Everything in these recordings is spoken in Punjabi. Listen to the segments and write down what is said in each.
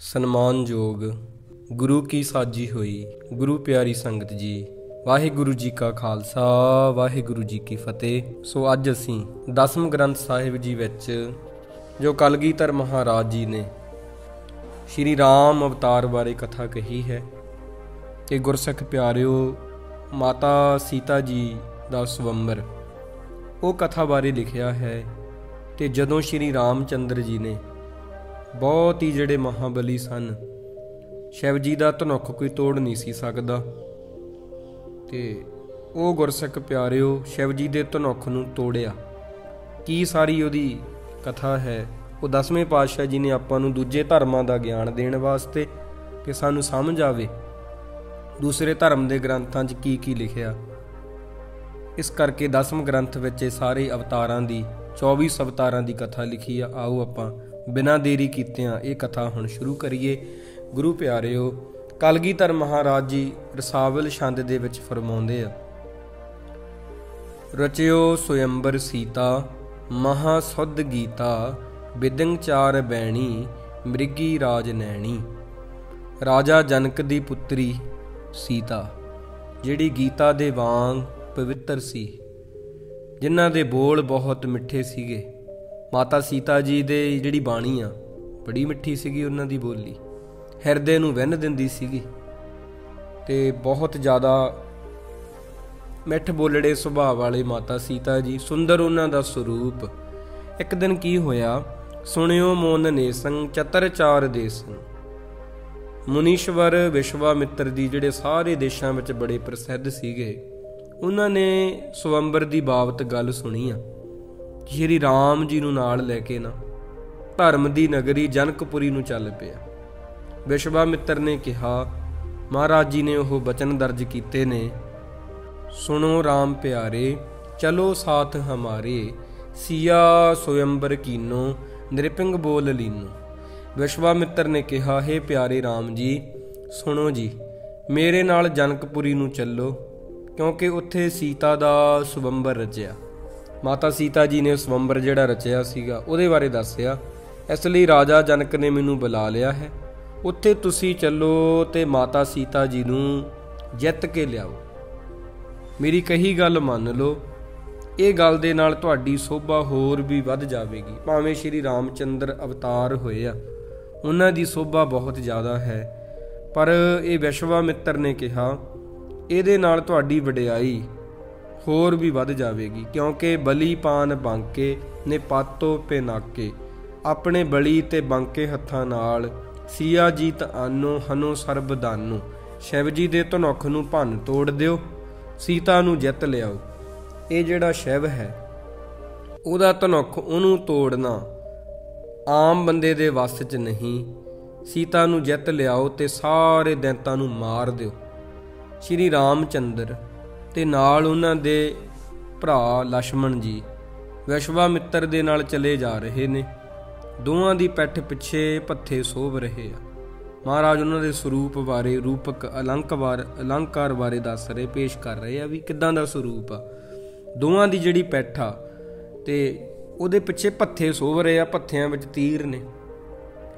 ਸਨਮਾਨਯੋਗ ਗੁਰੂ ਕੀ ਸਾਜੀ ਹੋਈ ਗੁਰੂ ਪਿਆਰੀ ਸੰਗਤ ਜੀ, ਵਾਹਿਗੁਰੂ ਜੀ ਕਾ ਖਾਲਸਾ ਵਾਹਿਗੁਰੂ ਜੀ ਕੀ ਫਤਿਹ। ਸੋ ਅੱਜ ਅਸੀਂ ਦਸਮ ਗ੍ਰੰਥ ਸਾਹਿਬ ਜੀ ਵਿੱਚ ਜੋ ਕਲਗੀਧਰ ਮਹਾਰਾਜ ਜੀ ਨੇ ਸ਼੍ਰੀ ਰਾਮ ਅਵਤਾਰ ਬਾਰੇ ਕਥਾ ਕਹੀ ਹੈ ਕਿ ਗੁਰਸਿੱਖ ਪਿਆਰਿਓ, ਮਾਤਾ ਸੀਤਾ ਜੀ ਦਾ ਸਵੰਬਰ ਉਹ ਕਥਾ ਬਾਰੇ ਲਿਖਿਆ ਹੈ। ਤੇ ਜਦੋਂ ਸ਼੍ਰੀ ਰਾਮ ਚੰਦਰ ਜੀ ਨੇ ਬਹੁਤ ਹੀ ਜਿਹੜੇ ਮਹਾਬਲੀ ਸਨ, ਸ਼ਿਵ ਜੀ ਦਾ ਧਨੁੱਖ ਕੋਈ ਤੋੜ ਨਹੀਂ ਸੀ ਸਕਦਾ, ਤੇ ਉਹ ਗੁਰਸਿੱਖ ਪਿਆਰਿਓ ਸ਼ਿਵ ਜੀ ਦੇ ਧਨੁੱਖ ਨੂੰ ਤੋੜਿਆ। ਕੀ ਸਾਰੀ ਉਹਦੀ ਕਥਾ ਹੈ, ਉਹ 10ਵੇਂ ਪਾਤਸ਼ਾਹ ਜੀ ਨੇ ਆਪਾਂ ਨੂੰ ਦੂਜੇ ਧਰਮਾਂ ਦਾ ਗਿਆਨ ਦੇਣ ਵਾਸਤੇ ਕਿ ਸਾਨੂੰ ਸਮਝ ਆਵੇ ਦੂਸਰੇ ਧਰਮ ਦੇ ਗ੍ਰੰਥਾਂ 'ਚ ਕੀ ਕੀ ਲਿਖਿਆ। ਇਸ ਕਰਕੇ 10ਵੇਂ ਗ੍ਰੰਥ ਵਿੱਚ ਇਹ ਸਾਰੇ ਅਵਤਾਰਾਂ ਦੀ 24 ਅਵਤਾਰਾਂ ਦੀ ਕਥਾ ਲਿਖੀ ਆ। ਆਓ ਆਪਾਂ ਬਿਨਾਂ ਦੇਰੀ ਕੀਤਿਆਂ ਇਹ ਕਥਾ ਹੁਣ ਸ਼ੁਰੂ ਕਰੀਏ। ਗੁਰੂ ਪਿਆਰਿਓ, ਕਲਗੀਧਰ ਮਹਾਰਾਜ ਜੀ ਰਸਾਵਲ ਛੰਦ ਦੇ ਵਿੱਚ ਫਰਮਾਉਂਦੇ ਆ, ਰਚਿਓ ਸੁਯੰਬਰ ਸੀਤਾ ਮਹਾ ਸੁਧ ਗੀਤਾ, ਬਿਦੰਗ ਚਾਰ ਬੈਣੀ ਮ੍ਰਿਗੀ ਰਾਜ ਨੈਣੀ। ਰਾਜਾ ਜਨਕ ਦੀ ਪੁੱਤਰੀ ਸੀਤਾ, ਜਿਹੜੀ ਗੀਤਾ ਦੇ ਵਾਂਗ ਪਵਿੱਤਰ ਸੀ, ਜਿਨ੍ਹਾਂ ਦੇ ਬੋਲ ਬਹੁਤ ਮਿੱਠੇ ਸੀਗੇ। ਮਾਤਾ ਸੀਤਾ ਜੀ ਦੇ ਜਿਹੜੀ ਬਾਣੀ ਆ ਬੜੀ ਮਿੱਠੀ ਸੀਗੀ, ਉਹਨਾਂ ਦੀ ਬੋਲੀ ਹਿਰਦੇ ਨੂੰ ਵਿੰਨ ਦਿੰਦੀ ਸੀਗੀ ਤੇ ਬਹੁਤ ਜ਼ਿਆਦਾ ਮਿੱਠ ਬੋਲੜੇ ਸੁਭਾਅ ਵਾਲੇ ਮਾਤਾ ਸੀਤਾ ਜੀ, ਸੁੰਦਰ ਉਹਨਾਂ ਦਾ ਸਰੂਪ। ਇੱਕ ਦਿਨ ਕੀ ਹੋਇਆ, ਸੁਣਿਓ ਮੋਨ ਨੇਸੰ ਚਤਰ ਚਾਰ ਦੇਸੰ। ਮੁਨੀਸ਼ਵਰ ਵਿਸ਼ਵਾਮਿੱਤਰ ਦੀ ਜਿਹੜੇ ਸਾਰੇ ਦੇਸ਼ਾਂ ਵਿੱਚ ਬੜੇ ਪ੍ਰਸਿੱਧ ਸੀਗੇ, ਉਹਨਾਂ ਨੇ ਸਵੰਬਰ ਦੀ ਬਾਬਤ ਗੱਲ ਸੁਣੀ ਆ। ਸ਼੍ਰੀ ਰਾਮ ਜੀ ਨੂੰ ਨਾਲ ਲੈ ਕੇ ਨਾ ਧਰਮ ਦੀ ਨਗਰੀ ਜਨਕਪੁਰੀ ਨੂੰ ਚੱਲ ਪਿਆ। ਵਿਸ਼ਵਾਮਿੱਤਰ ਨੇ ਕਿਹਾ, ਮਹਾਰਾਜ ਜੀ ਨੇ ਉਹ ਬਚਨ ਦਰਜ ਕੀਤੇ ਨੇ, ਸੁਣੋ ਰਾਮ ਪਿਆਰੇ ਚਲੋ ਸਾਥ ਹਮਾਰੇ, ਸੀਆ ਸਵੰਬਰ ਕੀਨੋ ਨਿਰਪਿੰਗ ਬੋਲ ਲੀਨੋ। ਵਿਸ਼ਵਾਮਿੱਤਰ ਨੇ ਕਿਹਾ, ਹੇ ਪਿਆਰੇ ਰਾਮ ਜੀ ਸੁਣੋ ਜੀ, ਮੇਰੇ ਨਾਲ ਜਨਕਪੁਰੀ ਨੂੰ ਚੱਲੋ, ਕਿਉਂਕਿ ਉੱਥੇ ਸੀਤਾ ਦਾ ਸਵੰਬਰ ਰਚਿਆ। ਮਾਤਾ ਸੀਤਾ ਜੀ ਨੇ ਸਵੰਬਰ ਜਿਹੜਾ ਰਚਿਆ ਸੀਗਾ ਉਹਦੇ ਬਾਰੇ ਦੱਸਿਆ। ਇਸ ਲਈ ਰਾਜਾ ਜਨਕ ਨੇ ਮੈਨੂੰ ਬੁਲਾ ਲਿਆ ਹੈ, ਉੱਥੇ ਤੁਸੀਂ ਚੱਲੋ ਤੇ ਮਾਤਾ ਸੀਤਾ ਜੀ ਨੂੰ ਜਿੱਤ ਕੇ ਲਿਆਓ। ਮੇਰੀ ਕਹੀ ਗੱਲ ਮੰਨ ਲਓ, ਇਹ ਗੱਲ ਦੇ ਨਾਲ ਤੁਹਾਡੀ ਸੋਭਾ ਹੋਰ ਵੀ ਵੱਧ ਜਾਵੇਗੀ। ਭਾਵੇਂ ਸ਼੍ਰੀ ਰਾਮਚੰਦਰ ਅਵਤਾਰ ਹੋਏ ਆ, ਉਹਨਾਂ ਦੀ ਸੋਭਾ ਬਹੁਤ ਜ਼ਿਆਦਾ ਹੈ, ਪਰ ਇਹ ਵਿਸ਼ਵਾਮਿੱਤਰ ਨੇ ਕਿਹਾ ਇਹਦੇ ਨਾਲ ਤੁਹਾਡੀ ਵਡਿਆਈ ਹੋਰ ਵੀ ਵੱਧ ਜਾਵੇਗੀ, ਕਿਉਂਕਿ ਬਲੀ ਪਾਨ ਬਾਂਕੇ ਨੇ ਪਾਤੋ ਪੇਨਾਕੇ। ਆਪਣੇ ਬਲੀ ਤੇ ਬਾਂਕੇ ਹੱਥਾਂ ਨਾਲ ਸੀਆ ਜੀਤ ਆਨੋ ਹਨੋ ਸਰਬ ਦਾਨੋ। ਸ਼ਿਵ ਜੀ ਦੇ ਧਨੁੱਖ ਨੂੰ ਭੰਨ ਤੋੜ ਦਿਓ, ਸੀਤਾ ਨੂੰ ਜਿੱਤ ਲਿਆਓ। ਇਹ ਜਿਹੜਾ ਸ਼ਿਵ ਹੈ ਉਹਦਾ ਧਨੁੱਖ ਉਹਨੂੰ ਤੋੜਨਾ ਆਮ ਬੰਦੇ ਦੇ ਵੱਸ 'ਚ ਨਹੀਂ। ਸੀਤਾ ਨੂੰ ਜਿੱਤ ਲਿਆਓ ਤੇ ਸਾਰੇ ਦੈਂਤਾਂ ਨੂੰ ਮਾਰ ਦਿਓ। ਸ਼੍ਰੀ ਰਾਮਚੰਦਰ ਤੇ ਨਾਲ ਉਹਨਾਂ ਦੇ ਭਰਾ ਲਛਮਣ ਜੀ ਵਿਸ਼ਵਾਮਿੱਤਰ ਦੇ ਨਾਲ ਚਲੇ ਜਾ ਰਹੇ ਨੇ। ਦੋਵਾਂ ਦੀ ਪਿੱਠ ਪਿੱਛੇ ਪੱਥੇ ਸੋਭ ਰਹੇ ਆ। ਮਹਾਰਾਜ ਉਹਨਾਂ ਦੇ ਸਰੂਪ ਬਾਰੇ, ਰੂਪਕ ਅਲੰਕਾਰ ਬਾਰੇ ਦੱਸ ਰਹੇ, ਪੇਸ਼ ਕਰ ਰਹੇ ਆ ਵੀ ਕਿੱਦਾਂ ਦਾ ਸਰੂਪ ਆ। ਦੋਵਾਂ ਦੀ ਜਿਹੜੀ ਪਿੱਠ ਆ ਤੇ ਉਹਦੇ ਪਿੱਛੇ ਪੱਥੇ ਸੋਭ ਰਹੇ ਆ, ਪੱਥਿਆਂ ਵਿੱਚ ਤੀਰ ਨੇ,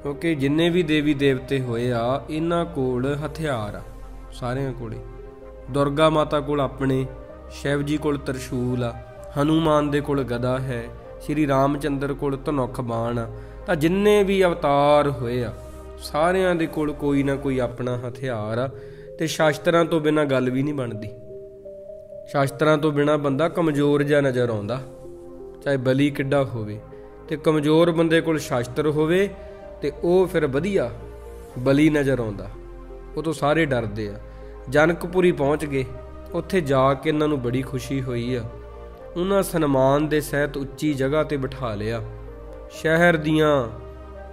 ਕਿਉਂਕਿ ਜਿੰਨੇ ਵੀ ਦੇਵੀ ਦੇਵਤੇ ਹੋਏ ਆ ਇਹਨਾਂ ਕੋਲ ਹਥਿਆਰ ਆ, ਸਾਰਿਆਂ ਕੋਲੇ। ਦੁਰਗਾ ਮਾਤਾ ਕੋਲ ਆਪਣੇ, ਸ਼ਿਵ ਜੀ ਕੋਲ ਤਰਸ਼ੂਲ ਆ, ਹਨੂਮਾਨ ਦੇ ਕੋਲ ਗਦਾ ਹੈ, ਸ਼੍ਰੀ ਰਾਮਚੰਦਰ ਕੋਲ ਧਨੁੱਖ ਬਾਣ ਆ। ਤਾਂ ਜਿੰਨੇ ਵੀ ਅਵਤਾਰ ਹੋਏ ਆ ਸਾਰਿਆਂ ਦੇ ਕੋਲ ਕੋਈ ਨਾ ਕੋਈ ਆਪਣਾ ਹਥਿਆਰ ਆ। ਤੇ ਸ਼ਾਸਤਰਾਂ ਤੋਂ ਬਿਨਾਂ ਗੱਲ ਵੀ ਨਹੀਂ ਬਣਦੀ। ਸ਼ਾਸਤਰਾਂ ਤੋਂ ਬਿਨਾਂ ਬੰਦਾ ਕਮਜ਼ੋਰ ਜਿਹਾ ਨਜ਼ਰ ਆਉਂਦਾ, ਚਾਹੇ ਬਲੀ ਕਿੱਡਾ ਹੋਵੇ। ਤੇ ਕਮਜ਼ੋਰ ਬੰਦੇ ਕੋਲ ਸ਼ਾਸਤਰ ਹੋਵੇ ਤੇ ਉਹ ਫਿਰ ਵਧੀਆ ਬਲੀ ਨਜ਼ਰ ਆਉਂਦਾ, ਉਹ ਤੋਂ ਸਾਰੇ ਡਰਦੇ ਆ। ਜਨਕਪੁਰੀ ਪਹੁੰਚ ਗਏ, ਉੱਥੇ ਜਾ ਕੇ ਇਹਨਾਂ ਨੂੰ ਬੜੀ ਖੁਸ਼ੀ ਹੋਈ ਆ। ਉਹਨਾਂ ਸਨਮਾਨ ਦੇ ਸਹਿਤ ਉੱਚੀ ਜਗ੍ਹਾ ਤੇ ਬਿਠਾ ਲਿਆ। ਸ਼ਹਿਰ ਦੀਆਂ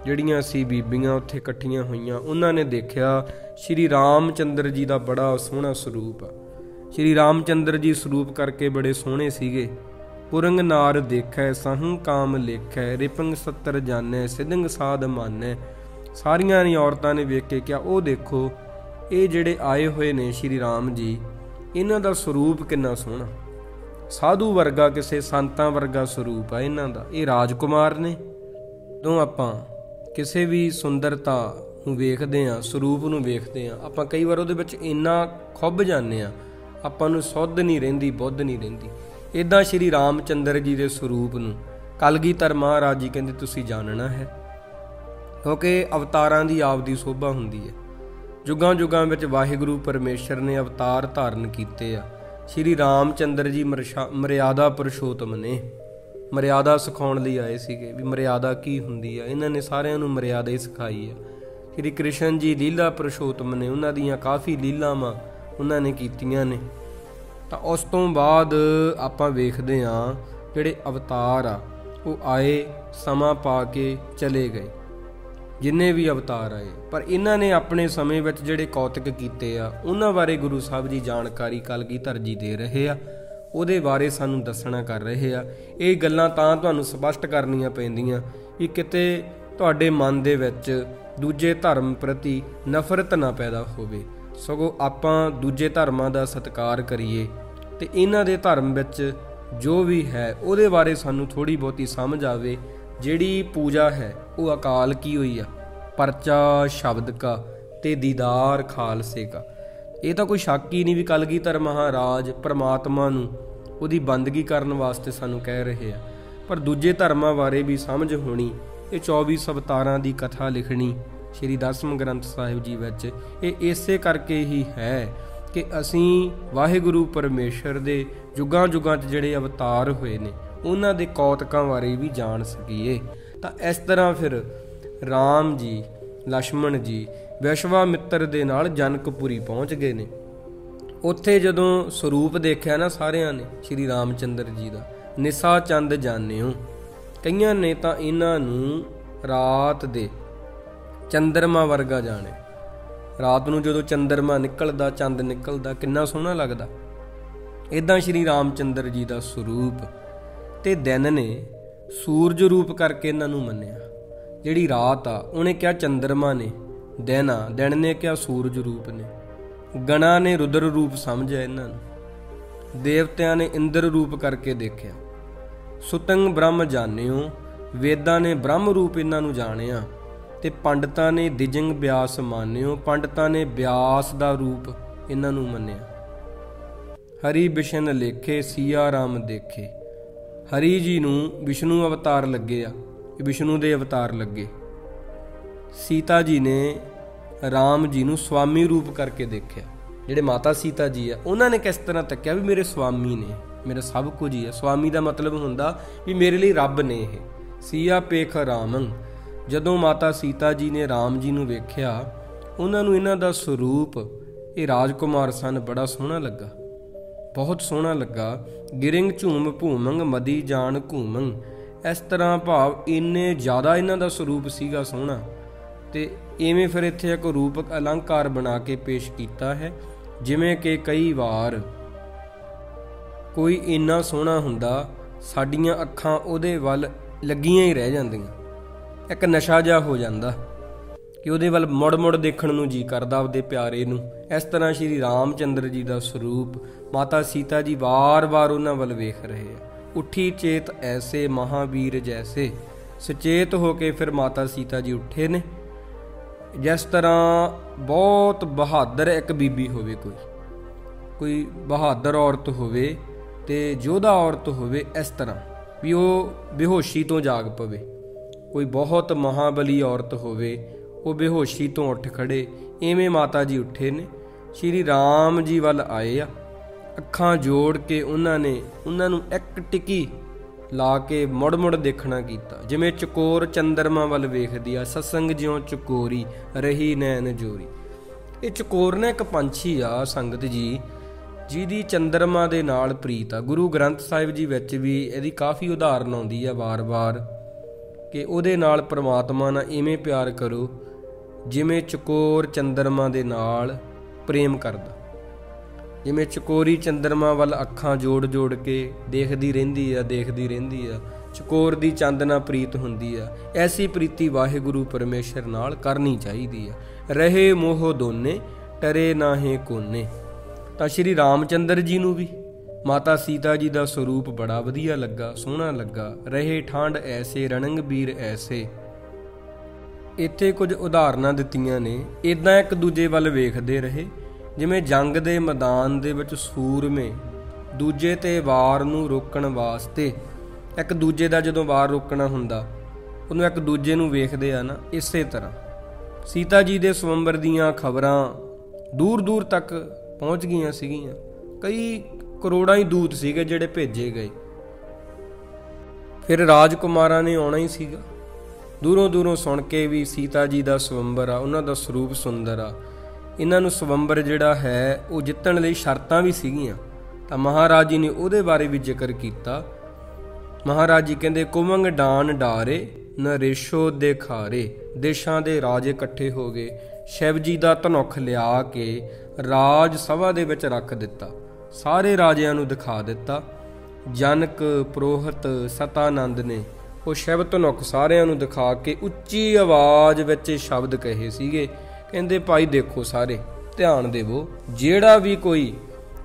ਜਿਹੜੀਆਂ ਸੀ ਬੀਬੀਆਂ ਉੱਥੇ ਇਕੱਠੀਆਂ ਹੋਈਆਂ, ਉਹਨਾਂ ਨੇ ਦੇਖਿਆ ਸ਼੍ਰੀ ਰਾਮਚੰਦਰ ਜੀ ਦਾ ਬੜਾ ਸੋਹਣਾ ਸਰੂਪ ਆ। ਸ਼੍ਰੀ ਰਾਮਚੰਦਰ ਜੀ ਸਰੂਪ ਕਰਕੇ ਬੜੇ ਸੋਹਣੇ ਸੀਗੇ। ਪੁਰੰਗ ਨਾਰ ਦੇਖੈ ਸਹੰ ਕਾਮ ਲੇਖੈ, ਰਿਪੰਗ ਸੱਤਰ ਜਾਣੈ ਸਿਦੰਗ ਸਾਧ ਮਾਨੈ। ਸਾਰੀਆਂ ਨੇ ਔਰਤਾਂ ਨੇ ਵੇਖ ਕੇ ਕਿਹਾ, ਉਹ ਦੇਖੋ ਇਹ ਜਿਹੜੇ ਆਏ ਹੋਏ ਨੇ ਸ਼੍ਰੀ ਰਾਮ ਜੀ, ਇਹਨਾਂ ਦਾ ਸਰੂਪ ਕਿੰਨਾ ਸੋਹਣਾ, ਸਾਧੂ ਵਰਗਾ, ਕਿਸੇ ਸੰਤਾਂ ਵਰਗਾ ਸਰੂਪ ਆ ਇਹਨਾਂ ਦਾ। ਇਹ ਰਾਜਕੁਮਾਰ ਨੇ। ਜਦੋਂ ਆਪਾਂ ਕਿਸੇ ਵੀ ਸੁੰਦਰਤਾ ਨੂੰ ਵੇਖਦੇ ਹਾਂ, ਸਰੂਪ ਨੂੰ ਵੇਖਦੇ ਹਾਂ, ਆਪਾਂ ਕਈ ਵਾਰ ਉਹਦੇ ਵਿੱਚ ਇੰਨਾ ਖੁੱਭ ਜਾਂਦੇ ਹਾਂ, ਆਪਾਂ ਨੂੰ ਸੁੱਧ ਨਹੀਂ ਰਹਿੰਦੀ, ਬੁੱਧ ਨਹੀਂ ਰਹਿੰਦੀ। ਇੱਦਾਂ ਸ਼੍ਰੀ ਰਾਮ ਚੰਦਰ ਜੀ ਦੇ ਸਰੂਪ ਨੂੰ ਕਲਗੀਧਰ ਮਹਾਰਾਜ ਜੀ ਕਹਿੰਦੇ ਤੁਸੀਂ ਜਾਣਨਾ ਹੈ, ਕਿਉਂਕਿ ਅਵਤਾਰਾਂ ਦੀ ਆਪਦੀ ਸੋਭਾ ਹੁੰਦੀ ਹੈ। ਯੁੱਗਾਂ ਯੁੱਗਾਂ ਵਿੱਚ ਵਾਹਿਗੁਰੂ ਪਰਮੇਸ਼ਰ ਨੇ ਅਵਤਾਰ ਧਾਰਨ ਕੀਤੇ ਆ। ਸ਼੍ਰੀ ਰਾਮ ਚੰਦਰ ਜੀ ਮਰਿਆਦਾ ਪੁਰਸ਼ੋਤਮ ਨੇ, ਮਰਿਆਦਾ ਸਿਖਾਉਣ ਲਈ ਆਏ ਸੀਗੇ ਵੀ ਮਰਿਆਦਾ ਕੀ ਹੁੰਦੀ ਆ। ਇਹਨਾਂ ਨੇ ਸਾਰਿਆਂ ਨੂੰ ਮਰਿਆਦਾ ਹੀ ਸਿਖਾਈ ਆ। ਸ਼੍ਰੀ ਕ੍ਰਿਸ਼ਨ ਜੀ ਲੀਲਾ ਪੁਰਸ਼ੋਤਮ ਨੇ, ਉਹਨਾਂ ਦੀਆਂ ਕਾਫੀ ਲੀਲਾਵਾਂ ਉਹਨਾਂ ਨੇ ਕੀਤੀਆਂ ਨੇ। ਤਾਂ ਉਸ ਤੋਂ ਬਾਅਦ ਆਪਾਂ ਵੇਖਦੇ ਹਾਂ ਜਿਹੜੇ ਅਵਤਾਰ ਆ ਉਹ ਆਏ, ਸਮਾਂ ਪਾ ਕੇ ਚਲੇ ਗਏ, ਜਿੰਨੇ ਵੀ ਅਵਤਾਰ ਆਏ, ਪਰ ਇਹਨਾਂ ਨੇ ਆਪਣੇ ਸਮੇਂ ਵਿੱਚ ਜਿਹੜੇ ਕੌਤਕ ਕੀਤੇ ਆ ਉਹਨਾਂ ਬਾਰੇ ਗੁਰੂ ਸਾਹਿਬ ਜੀ ਜਾਣਕਾਰੀ ਕਲਗੀਧਰ ਜੀ ਦੇ ਰਹੇ ਆ, ਉਹਦੇ ਬਾਰੇ ਸਾਨੂੰ ਦੱਸਣਾ ਕਰ ਰਹੇ ਆ। ਇਹ ਗੱਲਾਂ ਤਾਂ ਤੁਹਾਨੂੰ ਸਪਸ਼ਟ ਕਰਨੀਆਂ ਪੈਂਦੀਆਂ ਕਿ ਕਿਤੇ ਤੁਹਾਡੇ ਮਨ ਦੇ ਵਿੱਚ ਦੂਜੇ ਧਰਮ ਪ੍ਰਤੀ ਨਫ਼ਰਤ ਨਾ ਪੈਦਾ ਹੋਵੇ, ਸਗੋਂ ਆਪਾਂ ਦੂਜੇ ਧਰਮਾਂ ਦਾ ਸਤਿਕਾਰ ਕਰੀਏ ਤੇ ਇਹਨਾਂ ਦੇ ਧਰਮ ਵਿੱਚ ਜੋ ਵੀ ਹੈ ਉਹਦੇ ਬਾਰੇ ਸਾਨੂੰ ਥੋੜ੍ਹੀ ਬਹੁਤੀ ਸਮਝ ਆਵੇ। ਜਿਹੜੀ ਪੂਜਾ ਹੈ ਉਹ ਅਕਾਲ ਕੀ ਹੋਈ ਆ, ਪਰਚਾ ਸ਼ਬਦ ਕਾ ਤੇ ਦੀਦਾਰ ਖਾਲਸੇ ਕਾ। ਇਹ ਤਾਂ ਕੋਈ ਸ਼ੱਕ ਹੀ ਨਹੀਂ ਵੀ ਕਲਗੀਧਰ ਮਹਾਰਾਜ ਪਰਮਾਤਮਾ ਨੂੰ ਉਹਦੀ ਬੰਦਗੀ ਕਰਨ ਵਾਸਤੇ ਸਾਨੂੰ ਕਹਿ ਰਹੇ ਆ। ਪਰ ਦੂਜੇ ਧਰਮਾਂ ਬਾਰੇ ਵੀ ਸਮਝ ਹੋਣੀ, ਇਹ 24 ਅਵਤਾਰਾਂ ਦੀ ਕਥਾ ਲਿਖਣੀ ਸ਼੍ਰੀ ਦਸਮ ਗ੍ਰੰਥ ਸਾਹਿਬ ਜੀ ਵਿੱਚ, ਇਹ ਇਸੇ ਕਰਕੇ ਹੀ ਹੈ ਕਿ ਅਸੀਂ ਵਾਹਿਗੁਰੂ ਪਰਮੇਸ਼ਰ ਦੇ ਯੁੱਗਾਂ ਯੁੱਗਾਂ 'ਚ ਜਿਹੜੇ ਅਵਤਾਰ ਹੋਏ ਨੇ ਉਹਨਾਂ ਦੇ ਕੌਤਕਾਂ ਬਾਰੇ ਵੀ ਜਾਣ ਸਕੀਏ। ਤਾਂ ਇਸ ਤਰ੍ਹਾਂ ਫਿਰ ਰਾਮ ਜੀ, ਲਛਮਣ ਜੀ ਵਿਸ਼ਵਾਮਿੱਤਰ ਦੇ ਨਾਲ ਜਨਕਪੁਰੀ ਪਹੁੰਚ ਗਏ ਨੇ। ਉੱਥੇ ਜਦੋਂ ਸਰੂਪ ਦੇਖਿਆ ਨਾ ਸਾਰਿਆਂ ਨੇ ਸ਼੍ਰੀ ਰਾਮ ਚੰਦਰ ਜੀ ਦਾ, ਨਿਸਾ ਚੰਦ ਜਾਣਿਓ, ਕਈਆਂ ਨੇ ਤਾਂ ਇਹਨਾਂ ਨੂੰ ਰਾਤ ਦੇ ਚੰਦਰਮਾ ਵਰਗਾ ਜਾਣਿਆ। ਰਾਤ ਨੂੰ ਜਦੋਂ ਚੰਦਰਮਾ ਨਿਕਲਦਾ, ਚੰਦ ਨਿਕਲਦਾ, ਕਿੰਨਾ ਸੋਹਣਾ ਲੱਗਦਾ। ਇੱਦਾਂ ਸ਼੍ਰੀ ਰਾਮ ਚੰਦਰ ਜੀ ਦਾ ਸਰੂਪ ਤੇ ਦਿਨ ਨੇ ਸੂਰਜ ਰੂਪ ਕਰਕੇ ਇਹਨਾਂ ਨੂੰ ਮੰਨਿਆ। ਜਿਹੜੀ ਰਾਤ ਆ ਉਹਨੇ ਕਿਹਾ ਚੰਦਰਮਾ ਨੇ, ਦਿਨ ਆ ਦਿਨ ਨੇ ਕਿਹਾ ਸੂਰਜ ਰੂਪ ਨੇ, ਗਣਾ ਨੇ ਰੁਦਰ ਰੂਪ ਸਮਝਿਆ ਇਹਨਾਂ ਨੂੰ, ਦੇਵਤਿਆਂ ਨੇ ਇੰਦਰ ਰੂਪ ਕਰਕੇ ਦੇਖਿਆ। ਸੁਤੰਗ ਬ੍ਰਹਮ ਜਾਣਿਓ, ਵੇਦਾਂ ਨੇ ਬ੍ਰਹਮ ਰੂਪ ਇਹਨਾਂ ਨੂੰ ਜਾਣਿਆ ਤੇ ਪੰਡਤਾਂ ਨੇ ਦਿਜੰਗ ਬਿਆਸ ਮਾਨਿਓ, ਪੰਡਤਾਂ ਨੇ ਬਿਆਸ ਦਾ ਰੂਪ ਇਹਨਾਂ ਨੂੰ ਮੰਨਿਆ। ਹਰੀ ਬਿਸ਼ਨ ਲੇਖੇ ਸੀਆ ਰਾਮ ਦੇਖੇ, ਹਰੀ ਜੀ ਨੂੰ ਵਿਸ਼ਨੂੰ ਅਵਤਾਰ ਲੱਗੇ ਆ, ਇਹ ਵਿਸ਼ਨੂੰ ਦੇ ਅਵਤਾਰ ਲੱਗੇ। ਸੀਤਾ ਜੀ ਨੇ ਰਾਮ ਜੀ ਨੂੰ ਸਵਾਮੀ ਰੂਪ ਕਰਕੇ ਦੇਖਿਆ। ਜਿਹੜੇ ਮਾਤਾ ਸੀਤਾ ਜੀ ਆ ਉਹਨਾਂ ਨੇ ਕਿਸ ਤਰ੍ਹਾਂ ਤੱਕਿਆ ਵੀ ਮੇਰੇ ਸਵਾਮੀ ਨੇ, ਮੇਰਾ ਸਭ ਕੁਝ ਹੀ ਆ। ਸਵਾਮੀ ਦਾ ਮਤਲਬ ਹੁੰਦਾ ਵੀ ਮੇਰੇ ਲਈ ਰੱਬ ਨੇ ਇਹ। ਸੀਆ ਪੇਖ ਰਾਮੰ, ਜਦੋਂ ਮਾਤਾ ਸੀਤਾ ਜੀ ਨੇ ਰਾਮ ਜੀ ਨੂੰ ਵੇਖਿਆ, ਉਹਨਾਂ ਨੂੰ ਇਹਨਾਂ ਦਾ ਸਰੂਪ, ਇਹ ਰਾਜਕੁਮਾਰ ਸਨ, ਬੜਾ ਸੋਹਣਾ ਲੱਗਾ, ਬਹੁਤ ਸੋਹਣਾ ਲੱਗਾ। ਗਿਰਿੰਗ ਝੂਮ ਭੂਮੰਗ ਮਦੀ ਜਾਣ ਘੂਮੰਗ, ਇਸ ਤਰ੍ਹਾਂ ਭਾਵ ਇੰਨੇ ਜ਼ਿਆਦਾ ਇਹਨਾਂ ਦਾ ਸਰੂਪ ਸੀਗਾ ਸੋਹਣਾ। ਤੇ ਇਵੇਂ ਫਿਰ ਇੱਥੇ ਇੱਕ ਰੂਪਕ ਅਲੰਕਾਰ ਬਣਾ ਕੇ ਪੇਸ਼ ਕੀਤਾ ਹੈ, ਜਿਵੇਂ ਕਿ ਕਈ ਵਾਰ ਕੋਈ ਇੰਨਾ ਸੋਹਣਾ ਹੁੰਦਾ, ਸਾਡੀਆਂ ਅੱਖਾਂ ਉਹਦੇ ਵੱਲ ਲੱਗੀਆਂ ਹੀ ਰਹਿ ਜਾਂਦੀਆਂ, ਇੱਕ ਨਸ਼ਾ ਜਿਹਾ ਹੋ ਜਾਂਦਾ ਕਿ ਉਹਦੇ ਵੱਲ ਮੁੜ ਮੁੜ ਦੇਖਣ ਨੂੰ ਜੀ ਕਰਦਾ ਆਪਦੇ ਪਿਆਰੇ ਨੂੰ। ਇਸ ਤਰ੍ਹਾਂ ਸ਼੍ਰੀ ਰਾਮ ਚੰਦਰ ਜੀ ਦਾ ਸਰੂਪ, ਮਾਤਾ ਸੀਤਾ ਜੀ ਵਾਰ-ਵਾਰ ਉਹਨਾਂ ਵੱਲ ਵੇਖ ਰਹੇ ਆ। ਉੱਠੀ ਚੇਤ ਐਸੇ ਮਹਾਵੀਰ ਜੈਸੇ, ਸੁਚੇਤ ਹੋ ਕੇ ਫਿਰ ਮਾਤਾ ਸੀਤਾ ਜੀ ਉੱਠੇ ਨੇ। ਜਿਸ ਤਰ੍ਹਾਂ ਬਹੁਤ ਬਹਾਦਰ ਇੱਕ ਬੀਬੀ ਹੋਵੇ, ਕੋਈ ਬਹਾਦਰ ਔਰਤ ਹੋਵੇ ਤੇ ਯੋਧਾ ਔਰਤ ਹੋਵੇ, ਇਸ ਤਰ੍ਹਾਂ ਵੀ ਉਹ ਬੇਹੋਸ਼ੀ ਤੋਂ ਜਾਗ ਪਵੇ। ਕੋਈ ਬਹੁਤ ਮਹਾਬਲੀ ਔਰਤ ਹੋਵੇ, ਉਹ ਬੇਹੋਸ਼ੀ ਤੋਂ ਉੱਠ ਖੜੇ, ਇਵੇਂ ਮਾਤਾ ਜੀ ਉੱਠੇ ਨੇ, ਸ਼੍ਰੀ ਰਾਮ ਜੀ ਵੱਲ ਆਏ ਆ। ਅੱਖਾਂ ਜੋੜ ਕੇ ਉਹਨਾਂ ਨੂੰ ਇੱਕ ਟਿੱਕੀ ਲਾ ਕੇ ਮੁੜ ਮੁੜ ਦੇਖਣਾ ਕੀਤਾ, ਜਿਵੇਂ ਚਕੋਰ ਚੰਦਰਮਾ ਵੱਲ ਵੇਖਦੀ ਆ, ਸਤਸੰਗ ਜਿਉਂ ਚਕੋਰੀ ਰਹੀ ਨੈਣ ਜੋਰੀ। ਇਹ ਚਕੋਰ ਨਾ ਇੱਕ ਪੰਛੀ ਆ ਸੰਗਤ ਜੀ, ਜਿਹਦੀ ਚੰਦਰਮਾ ਦੇ ਨਾਲ ਪ੍ਰੀਤ ਆ। ਗੁਰੂ ਗ੍ਰੰਥ ਸਾਹਿਬ ਜੀ ਵਿੱਚ ਵੀ ਇਹਦੀ ਕਾਫੀ ਉਦਾਹਰਨ ਆਉਂਦੀ ਆ ਵਾਰ-ਵਾਰ ਕਿ ਉਹਦੇ ਨਾਲ ਪ੍ਰਮਾਤਮਾ ਨਾਲ ਇਵੇਂ ਪਿਆਰ ਕਰੋ ਜਿਵੇਂ ਚਕੋਰ ਚੰਦਰਮਾ ਦੇ ਨਾਲ ਪ੍ਰੇਮ ਕਰਦਾ। ਜਿਵੇਂ ਚਕੋਰੀ ਚੰਦਰਮਾ ਵੱਲ ਅੱਖਾਂ ਜੋੜ ਜੋੜ ਕੇ ਦੇਖਦੀ ਰਹਿੰਦੀ ਆ, ਚਕੋਰ ਦੀ ਚੰਦ ਨਾਲ ਪ੍ਰੀਤ ਹੁੰਦੀ ਆ। ਐਸੀ ਪ੍ਰੀਤੀ ਵਾਹਿਗੁਰੂ ਪਰਮੇਸ਼ਰ ਨਾਲ ਕਰਨੀ ਚਾਹੀਦੀ ਆ। ਰਹੇ ਮੋਹ ਦੋਨੇ ਟਰੇ ਨਾਹੇ ਕੋਨੇ। ਤਾਂ ਸ਼੍ਰੀ ਰਾਮ ਚੰਦਰ ਜੀ ਨੂੰ ਵੀ ਮਾਤਾ ਸੀਤਾ ਜੀ ਦਾ ਸਰੂਪ ਬੜਾ ਵਧੀਆ ਲੱਗਾ, ਸੋਹਣਾ ਲੱਗਾ। ਰਹੇ ਠਾਂਡ ਐਸੇ ਰਣੰਗ ਵੀਰ ਐਸੇ, ਇੱਥੇ ਕੁਝ ਉਦਾਹਰਨਾਂ ਦਿੱਤੀਆਂ ਨੇ। ਇਦਾਂ ਇੱਕ ਦੂਜੇ ਵੱਲ ਵੇਖਦੇ ਰਹੇ ਜਿਵੇਂ ਜੰਗ ਦੇ ਮੈਦਾਨ ਦੇ ਵਿੱਚ ਸੂਰਮੇ ਦੂਜੇ ਤੇ ਵਾਰ ਨੂੰ ਰੋਕਣ ਵਾਸਤੇ ਇੱਕ ਦੂਜੇ ਦਾ ਜਦੋਂ ਵਾਰ ਰੋਕਣਾ ਹੁੰਦਾ ਉਹਨੂੰ ਇੱਕ ਦੂਜੇ ਨੂੰ ਵੇਖਦੇ ਆ ਨਾ, ਇਸੇ ਤਰ੍ਹਾਂ ਸੀਤਾ ਜੀ ਦੇ ਸਵੰਬਰ ਦੀਆਂ ਖਬਰਾਂ ਦੂਰ ਦੂਰ ਤੱਕ ਪਹੁੰਚ ਗਈਆਂ ਸੀਗੀਆਂ। ਕਈ ਕਰੋੜਾਂ ਹੀ ਦੂਤ ਸੀਗੇ ਜਿਹੜੇ ਭੇਜੇ ਗਏ। ਫਿਰ ਰਾਜਕੁਮਾਰਾਂ ਨੇ ਆਉਣਾ ਹੀ ਸੀਗਾ। ਦੂਰੋਂ ਦੂਰੋਂ ਸੁਣ ਕੇ ਵੀ ਸੀਤਾ ਜੀ ਦਾ ਸਵੰਬਰ ਆ, ਉਹਨਾਂ ਦਾ ਸਰੂਪ ਸੁੰਦਰ ਆ, ਇਹਨਾਂ ਨੂੰ ਸਵੰਬਰ ਜਿਹੜਾ ਹੈ ਉਹ ਜਿੱਤਣ ਲਈ ਸ਼ਰਤਾਂ ਵੀ ਸੀਗੀਆਂ। ਤਾਂ ਮਹਾਰਾਜ ਜੀ ਨੇ ਉਹਦੇ ਬਾਰੇ ਵੀ ਜ਼ਿਕਰ ਕੀਤਾ। ਮਹਾਰਾਜ ਜੀ ਕਹਿੰਦੇ ਕੁਮੰਗ ਡਾਨ ਡਾਰੇ ਨਰੇਸ਼ੋ ਦੇ ਖਾਰੇ। ਦੇਸ਼ਾਂ ਦੇ ਰਾਜੇ ਇਕੱਠੇ ਹੋ ਗਏ, ਸ਼ਿਵ ਜੀ ਦਾ ਧਨੁੱਖ ਲਿਆ ਕੇ ਰਾਜ ਸਭਾ ਦੇ ਵਿੱਚ ਰੱਖ ਦਿੱਤਾ, ਸਾਰੇ ਰਾਜਿਆਂ ਨੂੰ ਦਿਖਾ ਦਿੱਤਾ। ਜਨਕ ਪ੍ਰੋਹਤ ਸਤਾਨੰਦ ਨੇ ਉਹ ਸ਼ਿਵ ਧਨੁੱਖ ਸਾਰਿਆਂ ਨੂੰ ਦਿਖਾ ਕੇ ਉੱਚੀ ਆਵਾਜ਼ ਵਿੱਚ ਸ਼ਬਦ ਕਹੇ ਸੀਗੇ। ਕਹਿੰਦੇ ਭਾਈ ਦੇਖੋ ਸਾਰੇ ਧਿਆਨ ਦੇਵੋ, ਜਿਹੜਾ ਵੀ ਕੋਈ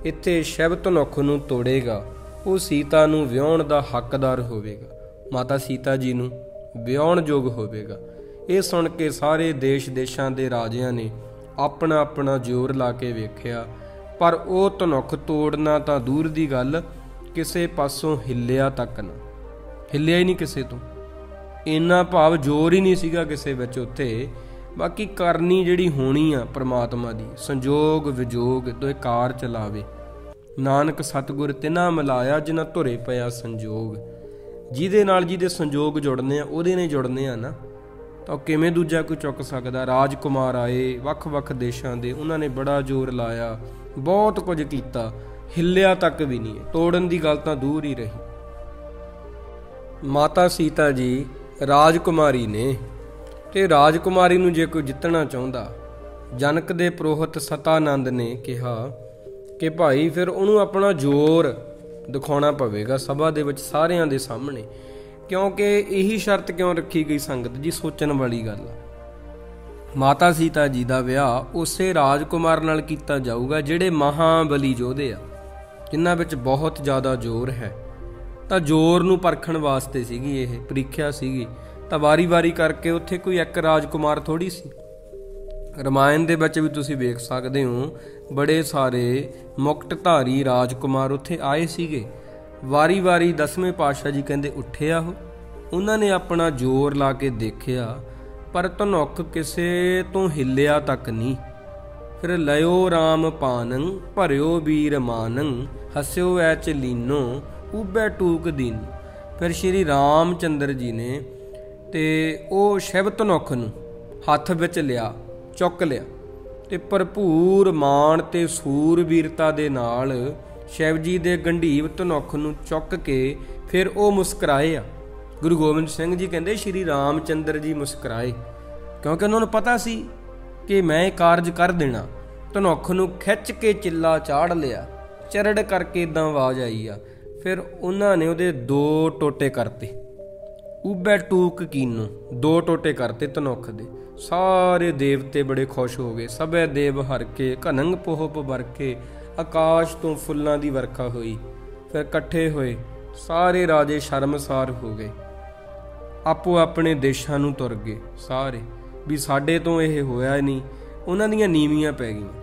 ਇੱਥੇ ਸ਼ਿਵ ਧਨੁੱਖ ਨੂੰ ਤੋੜੇਗਾ ਉਹ ਸੀਤਾ ਨੂੰ ਵਿਆਹੁਣ ਦਾ ਹੱਕਦਾਰ ਹੋਵੇਗਾ, ਮਾਤਾ ਸੀਤਾ ਜੀ ਨੂੰ ਵਿਆਹੁਣ ਯੋਗ ਹੋਵੇਗਾ। ਇਹ ਸੁਣ ਕੇ ਸਾਰੇ ਦੇਸ਼ਾਂ ਦੇ ਰਾਜਿਆਂ ਨੇ ਆਪਣਾ ਆਪਣਾ ਜ਼ੋਰ ਲਾ ਕੇ ਵੇਖਿਆ, ਪਰ ਉਹ ਧਨੁੱਖ ਤੋੜਨਾ ਤਾਂ ਦੂਰ ਦੀ ਗੱਲ, ਕਿਸੇ ਪਾਸੋਂ ਹਿੱਲਿਆ ਤੱਕ ਨਾ, ਹਿੱਲਿਆ ਹੀ ਨਹੀਂ ਕਿਸੇ ਤੋਂ। ਇੰਨਾ ਭਾਵ ਜ਼ੋਰ ਹੀ ਨਹੀਂ ਸੀਗਾ ਕਿਸੇ ਵਿੱਚ ਉੱਥੇ। ਬਾਕੀ ਕਰਨੀ ਜਿਹੜੀ ਹੋਣੀ ਆ ਪਰਮਾਤਮਾ ਦੀ, ਸੰਜੋਗ ਵਿਜੋਗ ਦੋਏ ਕਾਰ ਚਲਾਵੇ। ਨਾਨਕ ਸਤਿਗੁਰ ਤਿਨਾ ਮਿਲਾਇਆ ਜਿਨ੍ਹਾਂ ਧੁਰੇ ਪਿਆ ਸੰਜੋਗ। ਜਿਹਦੇ ਨਾਲ ਜਿਹਦੇ ਸੰਜੋਗ ਜੁੜਨੇ ਆ ਉਹਦੇ ਨੇ ਜੁੜਨੇ ਆ ਨਾ, ਤਾਂ ਉਹ ਕਿਵੇਂ ਦੂਜਾ ਕੋਈ ਚੁੱਕ ਸਕਦਾ। ਰਾਜਕੁਮਾਰ ਆਏ ਵੱਖ-ਵੱਖ ਦੇਸ਼ਾਂ ਦੇ, ਉਹਨਾਂ ਨੇ ਬੜਾ ਜ਼ੋਰ ਲਾਇਆ, ਬਹੁਤ ਕੁਝ ਕੀਤਾ, ਹਿੱਲਿਆ ਤੱਕ ਵੀ ਨਹੀਂ। ਤੋੜਨ ਦੀ ਗੱਲ ਤਾਂ ਦੂਰ ਹੀ ਰਹੀ। ਮਾਤਾ ਸੀਤਾ ਜੀ ਰਾਜਕੁਮਾਰੀ ਨੇ, ਤੇ ਰਾਜਕੁਮਾਰੀ ਨੂੰ ਜੇ ਕੋਈ ਜਿੱਤਣਾ ਚਾਹੁੰਦਾ, ਜਨਕ ਦੇ ਪ੍ਰੋਹਤ ਸਤਾਨੰਦ ਨੇ ਕਿਹਾ ਕਿ ਭਾਈ ਫਿਰ ਉਹਨੂੰ ਆਪਣਾ ਜ਼ੋਰ ਦਿਖਾਉਣਾ ਪਵੇਗਾ ਸਭਾ ਦੇ ਵਿੱਚ ਸਾਰਿਆਂ ਦੇ ਸਾਹਮਣੇ। ਕਿਉਂਕਿ ਇਹੀ ਸ਼ਰਤ ਕਿਉਂ ਰੱਖੀ ਗਈ ਸੰਗਤ ਜੀ, ਸੋਚਣ ਵਾਲੀ ਗੱਲ ਆ। ਮਾਤਾ ਸੀਤਾ ਜੀ ਦਾ ਵਿਆਹ ਉਸੇ ਰਾਜਕੁਮਾਰ ਨਾਲ ਕੀਤਾ ਜਾਊਗਾ ਜਿਹੜੇ ਮਹਾਬਲੀ ਯੋਧੇ ਆ, ਜਿਨ੍ਹਾਂ ਵਿੱਚ ਬਹੁਤ ਜ਼ਿਆਦਾ ਜ਼ੋਰ ਹੈ। ਤਾਂ ਜ਼ੋਰ ਨੂੰ ਪਰਖਣ ਵਾਸਤੇ ਸੀਗੀ ਇਹ ਪ੍ਰੀਖਿਆ ਸੀਗੀ। ਤਾਂ ਵਾਰੀ-ਵਾਰੀ ਕਰਕੇ ਉੱਥੇ ਕੋਈ ਇੱਕ ਰਾਜਕੁਮਾਰ ਥੋੜੀ ਸੀ। ਰਮਾਇਣ ਦੇ ਵਿੱਚ ਵੀ ਤੁਸੀਂ ਵੇਖ ਸਕਦੇ ਹੋ ਬੜੇ ਸਾਰੇ ਮੁਕਟਧਾਰੀ ਰਾਜਕੁਮਾਰ ਉੱਥੇ ਆਏ ਸੀਗੇ। ਵਾਰੀ-ਵਾਰੀ 10ਵੇਂ ਪਾਤਸ਼ਾਹ ਜੀ ਕਹਿੰਦੇ ਉੱਠੇ ਆ ਉਹਨਾਂ ਨੇ ਆਪਣਾ ਜ਼ੋਰ ਲਾ ਕੇ ਦੇਖਿਆ, ਪਰ ਧਨੁੱਖ ਕਿਸੇ ਤੋਂ ਹਿੱਲਿਆ ਤੱਕ ਨਹੀਂ। ਫਿਰ ਲਿਓ ਰਾਮ ਪਾਨੰ ਭਰਿਓ ਵੀਰ ਮਾਨੰ ਹਸਿਓ ਐ ਚਲੀਨੋ ਉਬੈ ਟੂਕ ਦੀਨ। ਫਿਰ ਸ਼੍ਰੀ ਰਾਮ ਚੰਦਰ ਜੀ ਨੇ ਤੇ ਉਹ ਸ਼ਿਵ ਧਨੁੱਖ ਨੂੰ ਹੱਥ ਵਿੱਚ ਲਿਆ, ਚੁੱਕ ਲਿਆ, ਤੇ ਭਰਪੂਰ ਮਾਣ ਤੇ ਸੂਰਬੀਰਤਾ ਦੇ ਨਾਲ ਸ਼ਿਵ ਜੀ ਦੇ ਗੰਢੀਵ ਧਨੁੱਖ ਨੂੰ ਚੁੱਕ ਕੇ ਫਿਰ ਉਹ ਮੁਸਕਰਾਏ ਆ। ਗੁਰੂ ਗੋਬਿੰਦ ਸਿੰਘ ਜੀ ਕਹਿੰਦੇ ਸ਼੍ਰੀ ਰਾਮ ਚੰਦਰ ਜੀ ਮੁਸਕਰਾਏ, ਕਿਉਂਕਿ ਉਹਨਾਂ ਨੂੰ ਪਤਾ ਸੀ ਕਿ ਮੈਂ ਇਹ ਕਾਰਜ ਕਰ ਦੇਣਾ। ਧਨੁੱਖ ਨੂੰ ਖਿੱਚ ਕੇ ਚਿੱਲਾ ਚਾੜ ਲਿਆ, ਚਰੜ ਕਰਕੇ ਇਦਾਂ ਆਵਾਜ਼ ਆਈ ਆ। ਫਿਰ ਉਹਨਾਂ ਨੇ ਉਹਦੇ 2 ਟੋਟੇ ਕਰਤੇ, ਉਬੈ ਟੂਕ ਕੀਨੋ, 2 ਟੋਟੇ ਕਰਤੇ ਧਨੁੱਖ ਦੇ। ਸਾਰੇ ਦੇਵਤੇ ਬੜੇ ਖੁਸ਼ ਹੋ ਗਏ। ਸਭੈ ਦੇਵ ਹਰ ਕੇ ਘਨੰਗ ਪੋਹਪ ਵਰਕੇ, ਆਕਾਸ਼ ਤੋਂ ਫੁੱਲਾਂ ਦੀ ਵਰਖਾ ਹੋਈ। ਫਿਰ ਇਕੱਠੇ ਹੋਏ ਸਾਰੇ ਰਾਜੇ ਸ਼ਰਮਸਾਰ ਹੋ ਗਏ, ਆਪੋ ਆਪਣੇ ਦੇਸ਼ਾਂ ਨੂੰ ਤੁਰ ਗਏ ਸਾਰੇ, ਵੀ ਸਾਡੇ ਤੋਂ ਇਹ ਹੋਇਆ ਨਹੀਂ। ਉਹਨਾਂ ਦੀਆਂ ਨੀਵੀਆਂ ਪੈ ਗਈਆਂ,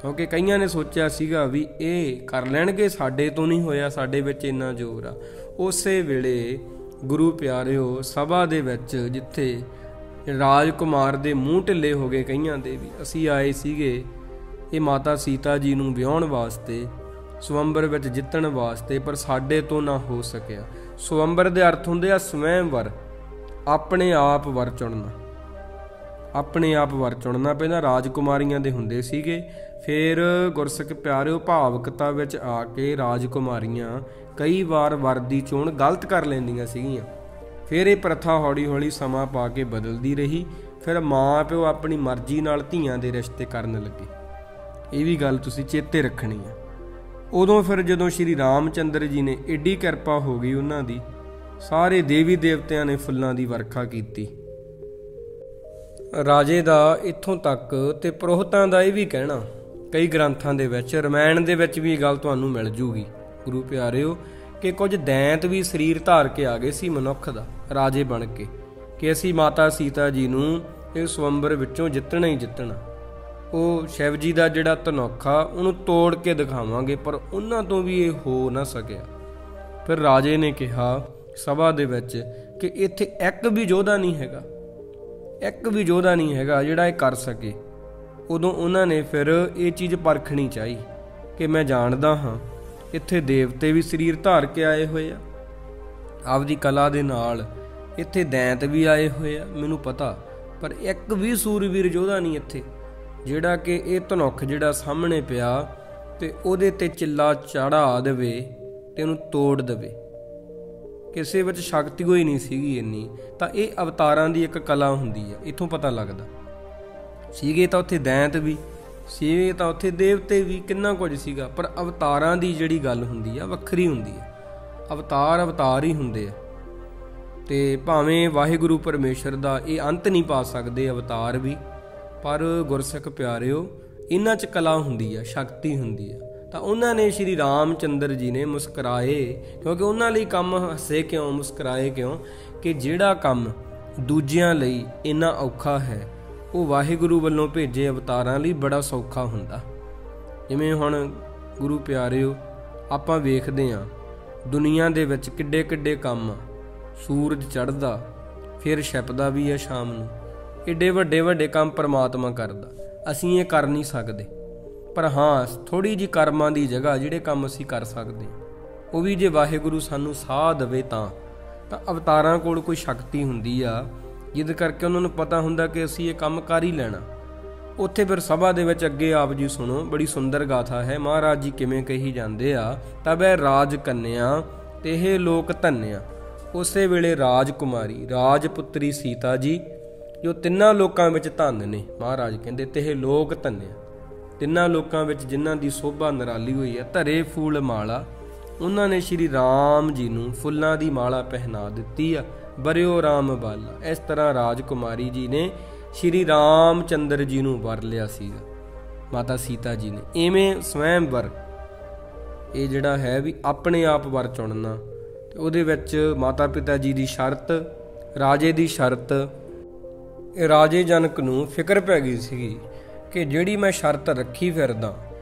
ਕਿਉਂਕਿ ਕਈਆਂ ਨੇ ਸੋਚਿਆ ਸੀਗਾ ਵੀ ਇਹ ਕਰ ਲੈਣਗੇ, ਸਾਡੇ ਤੋਂ ਨਹੀਂ ਹੋਇਆ, ਸਾਡੇ ਵਿੱਚ ਇੰਨਾ ਜ਼ੋਰ ਆ। ਉਸੇ ਵੇਲੇ ਗੁਰੂ ਪਿਆਰਿਓ ਸਭਾ ਦੇ ਵਿੱਚ ਜਿੱਥੇ ਰਾਜਕੁਮਾਰ ਦੇ ਮੂੰਹ ਢਿੱਲੇ ਹੋ ਗਏ ਕਈਆਂ ਦੇ, ਵੀ ਅਸੀਂ ਆਏ ਸੀਗੇ ਇਹ ਮਾਤਾ ਸੀਤਾ ਜੀ ਨੂੰ ਵਿਆਹੁਣ ਵਾਸਤੇ, ਸਵੰਬਰ ਵਿੱਚ ਜਿੱਤਣ ਵਾਸਤੇ, ਪਰ ਸਾਡੇ ਤੋਂ ਨਾ ਹੋ ਸਕਿਆ। ਸਵੰਬਰ ਦੇ ਅਰਥ ਹੁੰਦੇ ਆ ਸਵੈਂਵਰ, ਆਪਣੇ ਆਪ ਵਰ ਚੁਣਨਾ, ਆਪਣੇ ਆਪ ਵਰ ਚੁਣਨਾ। ਪਹਿਲਾਂ ਰਾਜਕੁਮਾਰੀਆਂ ਦੇ ਹੁੰਦੇ ਸੀਗੇ, ਫਿਰ ਗੁਰਸਿੱਖ ਪਿਆਰਿਓ ਭਾਵਕਤਾ ਵਿੱਚ ਆ ਕੇ ਰਾਜਕੁਮਾਰੀਆਂ ਕਈ ਵਾਰ ਵਰ ਦੀ ਚੋਣ ਗਲਤ ਕਰ ਲੈਂਦੀਆਂ ਸੀਗੀਆਂ। ਫਿਰ ਇਹ ਪ੍ਰਥਾ ਹੌਲੀ ਹੌਲੀ ਸਮਾਂ ਪਾ ਕੇ ਬਦਲਦੀ ਰਹੀ। ਫਿਰ ਮਾਂ ਪਿਓ ਆਪਣੀ ਮਰਜ਼ੀ ਨਾਲ ਧੀਆਂ ਦੇ ਰਿਸ਼ਤੇ ਕਰਨ ਲੱਗੇ। ਇਹ ਵੀ ਗੱਲ ਤੁਸੀਂ ਚੇਤੇ ਰੱਖਣੀ ਆ। ਉਦੋਂ ਫਿਰ ਜਦੋਂ ਸ਼੍ਰੀ ਰਾਮ ਚੰਦਰ ਜੀ ਨੇ ਏਡੀ ਕਿਰਪਾ ਹੋ ਗਈ ਉਹਨਾਂ ਦੀ, ਸਾਰੇ ਦੇਵੀ ਦੇਵਤਿਆਂ ਨੇ ਫੁੱਲਾਂ ਦੀ ਵਰਖਾ ਕੀਤੀ। ਰਾਜੇ ਦਾ ਇੱਥੋਂ ਤੱਕ ਤੇ ਪ੍ਰੋਹਤਾਂ ਦਾ ਇਹ ਵੀ ਕਹਿਣਾ ਕਈ ਗ੍ਰੰਥਾਂ ਦੇ ਵਿੱਚ, ਰਮਾਇਣ ਦੇ ਵਿੱਚ ਵੀ ਇਹ ਗੱਲ ਤੁਹਾਨੂੰ ਮਿਲ ਜੂਗੀ ਗੁਰੂ ਪਿਆਰਿਓ, ਕਿ ਕੁਝ ਦੈਂਤ ਵੀ ਸਰੀਰ ਧਾਰ ਕੇ ਆ ਗਏ ਸੀ ਮਨੁੱਖ ਦਾ ਰਾਜੇ ਬਣ ਕੇ, ਕਿ ਅਸੀਂ ਮਾਤਾ ਸੀਤਾ ਜੀ ਨੂੰ ਇਹ ਸਵੰਬਰ ਵਿੱਚੋਂ ਜਿੱਤਣਾ ਹੀ ਜਿੱਤਣਾ। ਉਹ ਸ਼ਿਵ ਜੀ ਦਾ ਜਿਹੜਾ ਧਨੌਖਾ ਉਹਨੂੰ ਤੋੜ ਕੇ ਦਿਖਾਵਾਂਗੇ, ਪਰ ਉਹਨਾਂ ਤੋਂ ਵੀ ਇਹ ਹੋ ਨਾ ਸਕਿਆ। ਫਿਰ ਰਾਜੇ ਨੇ ਕਿਹਾ ਸਭਾ ਦੇ ਵਿੱਚ ਕਿ ਇੱਥੇ ਇੱਕ ਵੀ ਯੋਧਾ ਨਹੀਂ ਹੈਗਾ, ਇੱਕ ਵੀ ਯੋਧਾ ਨਹੀਂ ਹੈਗਾ ਜਿਹੜਾ ਇਹ ਕਰ ਸਕੇ। ਉਦੋਂ ਉਹਨਾਂ ਨੇ ਫਿਰ ਇਹ ਚੀਜ਼ ਪਰਖਣੀ ਚਾਹੀ ਕਿ ਮੈਂ ਜਾਣਦਾ ਹਾਂ ਇੱਥੇ ਦੇਵਤੇ ਵੀ ਸਰੀਰ ਧਾਰ ਕੇ ਆਏ ਹੋਏ ਆ ਆਪਦੀ ਕਲਾ ਦੇ ਨਾਲ, ਇੱਥੇ ਦੈਂਤ ਵੀ ਆਏ ਹੋਏ ਆ, ਮੈਨੂੰ ਪਤਾ, ਪਰ ਇੱਕ ਵੀ ਸੂਰਵੀਰ ਯੋਧਾ ਨਹੀਂ ਇੱਥੇ ਜਿਹੜਾ ਕਿ ਇਹ ਧਨੁੱਖ ਜਿਹੜਾ ਸਾਹਮਣੇ ਪਿਆ ਤੇ ਉਹਦੇ ਤੇ ਚਿੱਲਾ ਚੜਾ ਦੇਵੇ ਤੇ ਉਹਨੂੰ ਤੋੜ ਦੇਵੇ। ਕਿਸੇ ਵਿੱਚ ਸ਼ਕਤੀ ਕੋਈ ਨਹੀਂ ਸੀਗੀ ਇੰਨੀ। ਤਾਂ ਇਹ ਅਵਤਾਰਾਂ ਦੀ ਇੱਕ ਕਲਾ ਹੁੰਦੀ ਹੈ, ਇੱਥੋਂ ਪਤਾ ਲੱਗਦਾ। ਸੀਗੇ ਤਾਂ ਉੱਥੇ ਦੈਂਤ ਵੀ ਸੀਗੇ, ਤਾਂ ਉੱਥੇ ਦੇਵਤੇ ਵੀ, ਕਿੰਨਾ ਕੁਝ ਸੀਗਾ, ਪਰ ਅਵਤਾਰਾਂ ਦੀ ਜਿਹੜੀ ਗੱਲ ਹੁੰਦੀ ਆ ਵੱਖਰੀ ਹੁੰਦੀ ਹੈ। ਅਵਤਾਰ ਹੀ ਹੁੰਦੇ ਆ, ਤੇ ਭਾਵੇਂ ਵਾਹਿਗੁਰੂ ਪਰਮੇਸ਼ਰ ਦਾ ਇਹ ਅੰਤ ਨਹੀਂ ਪਾ ਸਕਦੇ ਅਵਤਾਰ ਵੀ, ਪਰ ਗੁਰਸਿੱਖ ਪਿਆਰਿਓ ਇਹਨਾਂ 'ਚ ਕਲਾ ਹੁੰਦੀ ਆ, ਸ਼ਕਤੀ ਹੁੰਦੀ ਆ। ਤਾਂ ਉਹਨਾਂ ਨੇ ਸ਼੍ਰੀ ਰਾਮ ਚੰਦਰ ਜੀ ਨੇ ਮੁਸਕਰਾਏ, ਕਿਉਂਕਿ ਉਹਨਾਂ ਲਈ ਕੰਮ ਹੱਸੇ ਕਿਉਂ, ਮੁਸਕਰਾਏ ਕਿਉਂ ਕਿ ਜਿਹੜਾ ਕੰਮ ਦੂਜਿਆਂ ਲਈ ਇੰਨਾ ਔਖਾ ਹੈ ਉਹ ਵਾਹਿਗੁਰੂ ਵੱਲੋਂ ਭੇਜੇ ਅਵਤਾਰਾਂ ਲਈ ਬੜਾ ਸੌਖਾ ਹੁੰਦਾ। ਜਿਵੇਂ ਹੁਣ ਗੁਰੂ ਪਿਆਰਿਓ ਆਪਾਂ ਵੇਖਦੇ ਹਾਂ ਦੁਨੀਆ ਦੇ ਵਿੱਚ ਕਿੱਡੇ ਕਿੱਡੇ ਕੰਮ, ਸੂਰਜ ਚੜ੍ਹਦਾ ਫਿਰ ਛਿਪਦਾ ਵੀ ਹੈ ਸ਼ਾਮ ਨੂੰ, ਏਡੇ ਵੱਡੇ ਵੱਡੇ ਕੰਮ ਪਰਮਾਤਮਾ ਕਰਦਾ। ਅਸੀਂ ਇਹ ਕਰ ਨਹੀਂ ਸਕਦੇ, ਪਰ ਹਾਂ ਥੋੜ੍ਹੀ ਜਿਹੀ ਕਰਮਾਂ ਦੀ ਜਗ੍ਹਾ ਜਿਹੜੇ ਕੰਮ ਅਸੀਂ ਕਰ ਸਕਦੇ ਉਹ ਵੀ ਜੇ ਵਾਹਿਗੁਰੂ ਸਾਨੂੰ ਸਾਹ ਦੇਵੇ ਤਾਂ ਅਵਤਾਰਾਂ ਕੋਲ ਕੋਈ ਸ਼ਕਤੀ ਹੁੰਦੀ ਆ ਜਿਹਦੇ ਕਰਕੇ ਉਹਨਾਂ ਨੂੰ ਪਤਾ ਹੁੰਦਾ ਕਿ ਅਸੀਂ ਇਹ ਕੰਮ ਕਰ ਹੀ ਲੈਣਾ। ਉੱਥੇ ਫਿਰ ਸਭਾ ਦੇ ਵਿੱਚ ਅੱਗੇ ਆਪ ਜੀ ਸੁਣੋ, ਬੜੀ ਸੁੰਦਰ ਗਾਥਾ ਹੈ। ਮਹਾਰਾਜ ਜੀ ਕਿਵੇਂ ਕਹੀ ਜਾਂਦੇ ਆ, ਤਬੈ ਰਾਜ ਕੰਨਿਆ ਤੇ ਇਹ ਲੋਕ ਧੰਨਿਆ। ਉਸੇ ਵੇਲੇ ਰਾਜਕੁਮਾਰੀ ਰਾਜਪੁੱਤਰੀ ਸੀਤਾ ਜੀ ਜੋ ਤਿੰਨਾਂ ਲੋਕਾਂ ਵਿੱਚ ਧੰਨ ਨੇ, ਮਹਾਰਾਜ ਕਹਿੰਦੇ ਤੇ ਇਹ ਲੋਕ ਧੰਨਿਆ। ਤਿੰਨਾਂ ਲੋਕਾਂ ਵਿੱਚ ਜਿਨ੍ਹਾਂ ਦੀ ਸੋਭਾ ਨਿਰਾਲੀ ਹੋਈ ਹੈ, ਧਰੇ ਫੂਲ ਮਾਲਾ, ਉਹਨਾਂ ਨੇ ਸ਼੍ਰੀ ਰਾਮ ਜੀ ਨੂੰ ਫੁੱਲਾਂ ਦੀ ਮਾਲਾ ਪਹਿਨਾ ਦਿੱਤੀ ਆ। ਬਰਿਓ ਰਾਮ ਬਾਲਾ, ਇਸ ਤਰ੍ਹਾਂ ਰਾਜਕੁਮਾਰੀ ਜੀ ਨੇ ਸ਼੍ਰੀ ਰਾਮ ਚੰਦਰ ਜੀ ਨੂੰ ਵਰ ਲਿਆ ਸੀਗਾ, ਮਾਤਾ ਸੀਤਾ ਜੀ ਨੇ। ਇਵੇਂ ਸਵੈਮ ਵਰ ਇਹ ਜਿਹੜਾ ਹੈ ਵੀ ਆਪਣੇ ਆਪ ਵਰ ਚੁਣਨਾ, ਤੇ ਉਹਦੇ ਵਿੱਚ ਮਾਤਾ ਪਿਤਾ ਜੀ ਦੀ ਸ਼ਰਤ, ਰਾਜੇ ਦੀ ਸ਼ਰਤ। ਇਹ ਰਾਜੇ ਜਨਕ ਨੂੰ ਫਿਕਰ ਪੈ ਗਈ ਸੀਗੀ ਕਿ ਜਿਹੜੀ ਮੈਂ ਸ਼ਰਤ ਰੱਖੀ ਫਿਰਦਾ,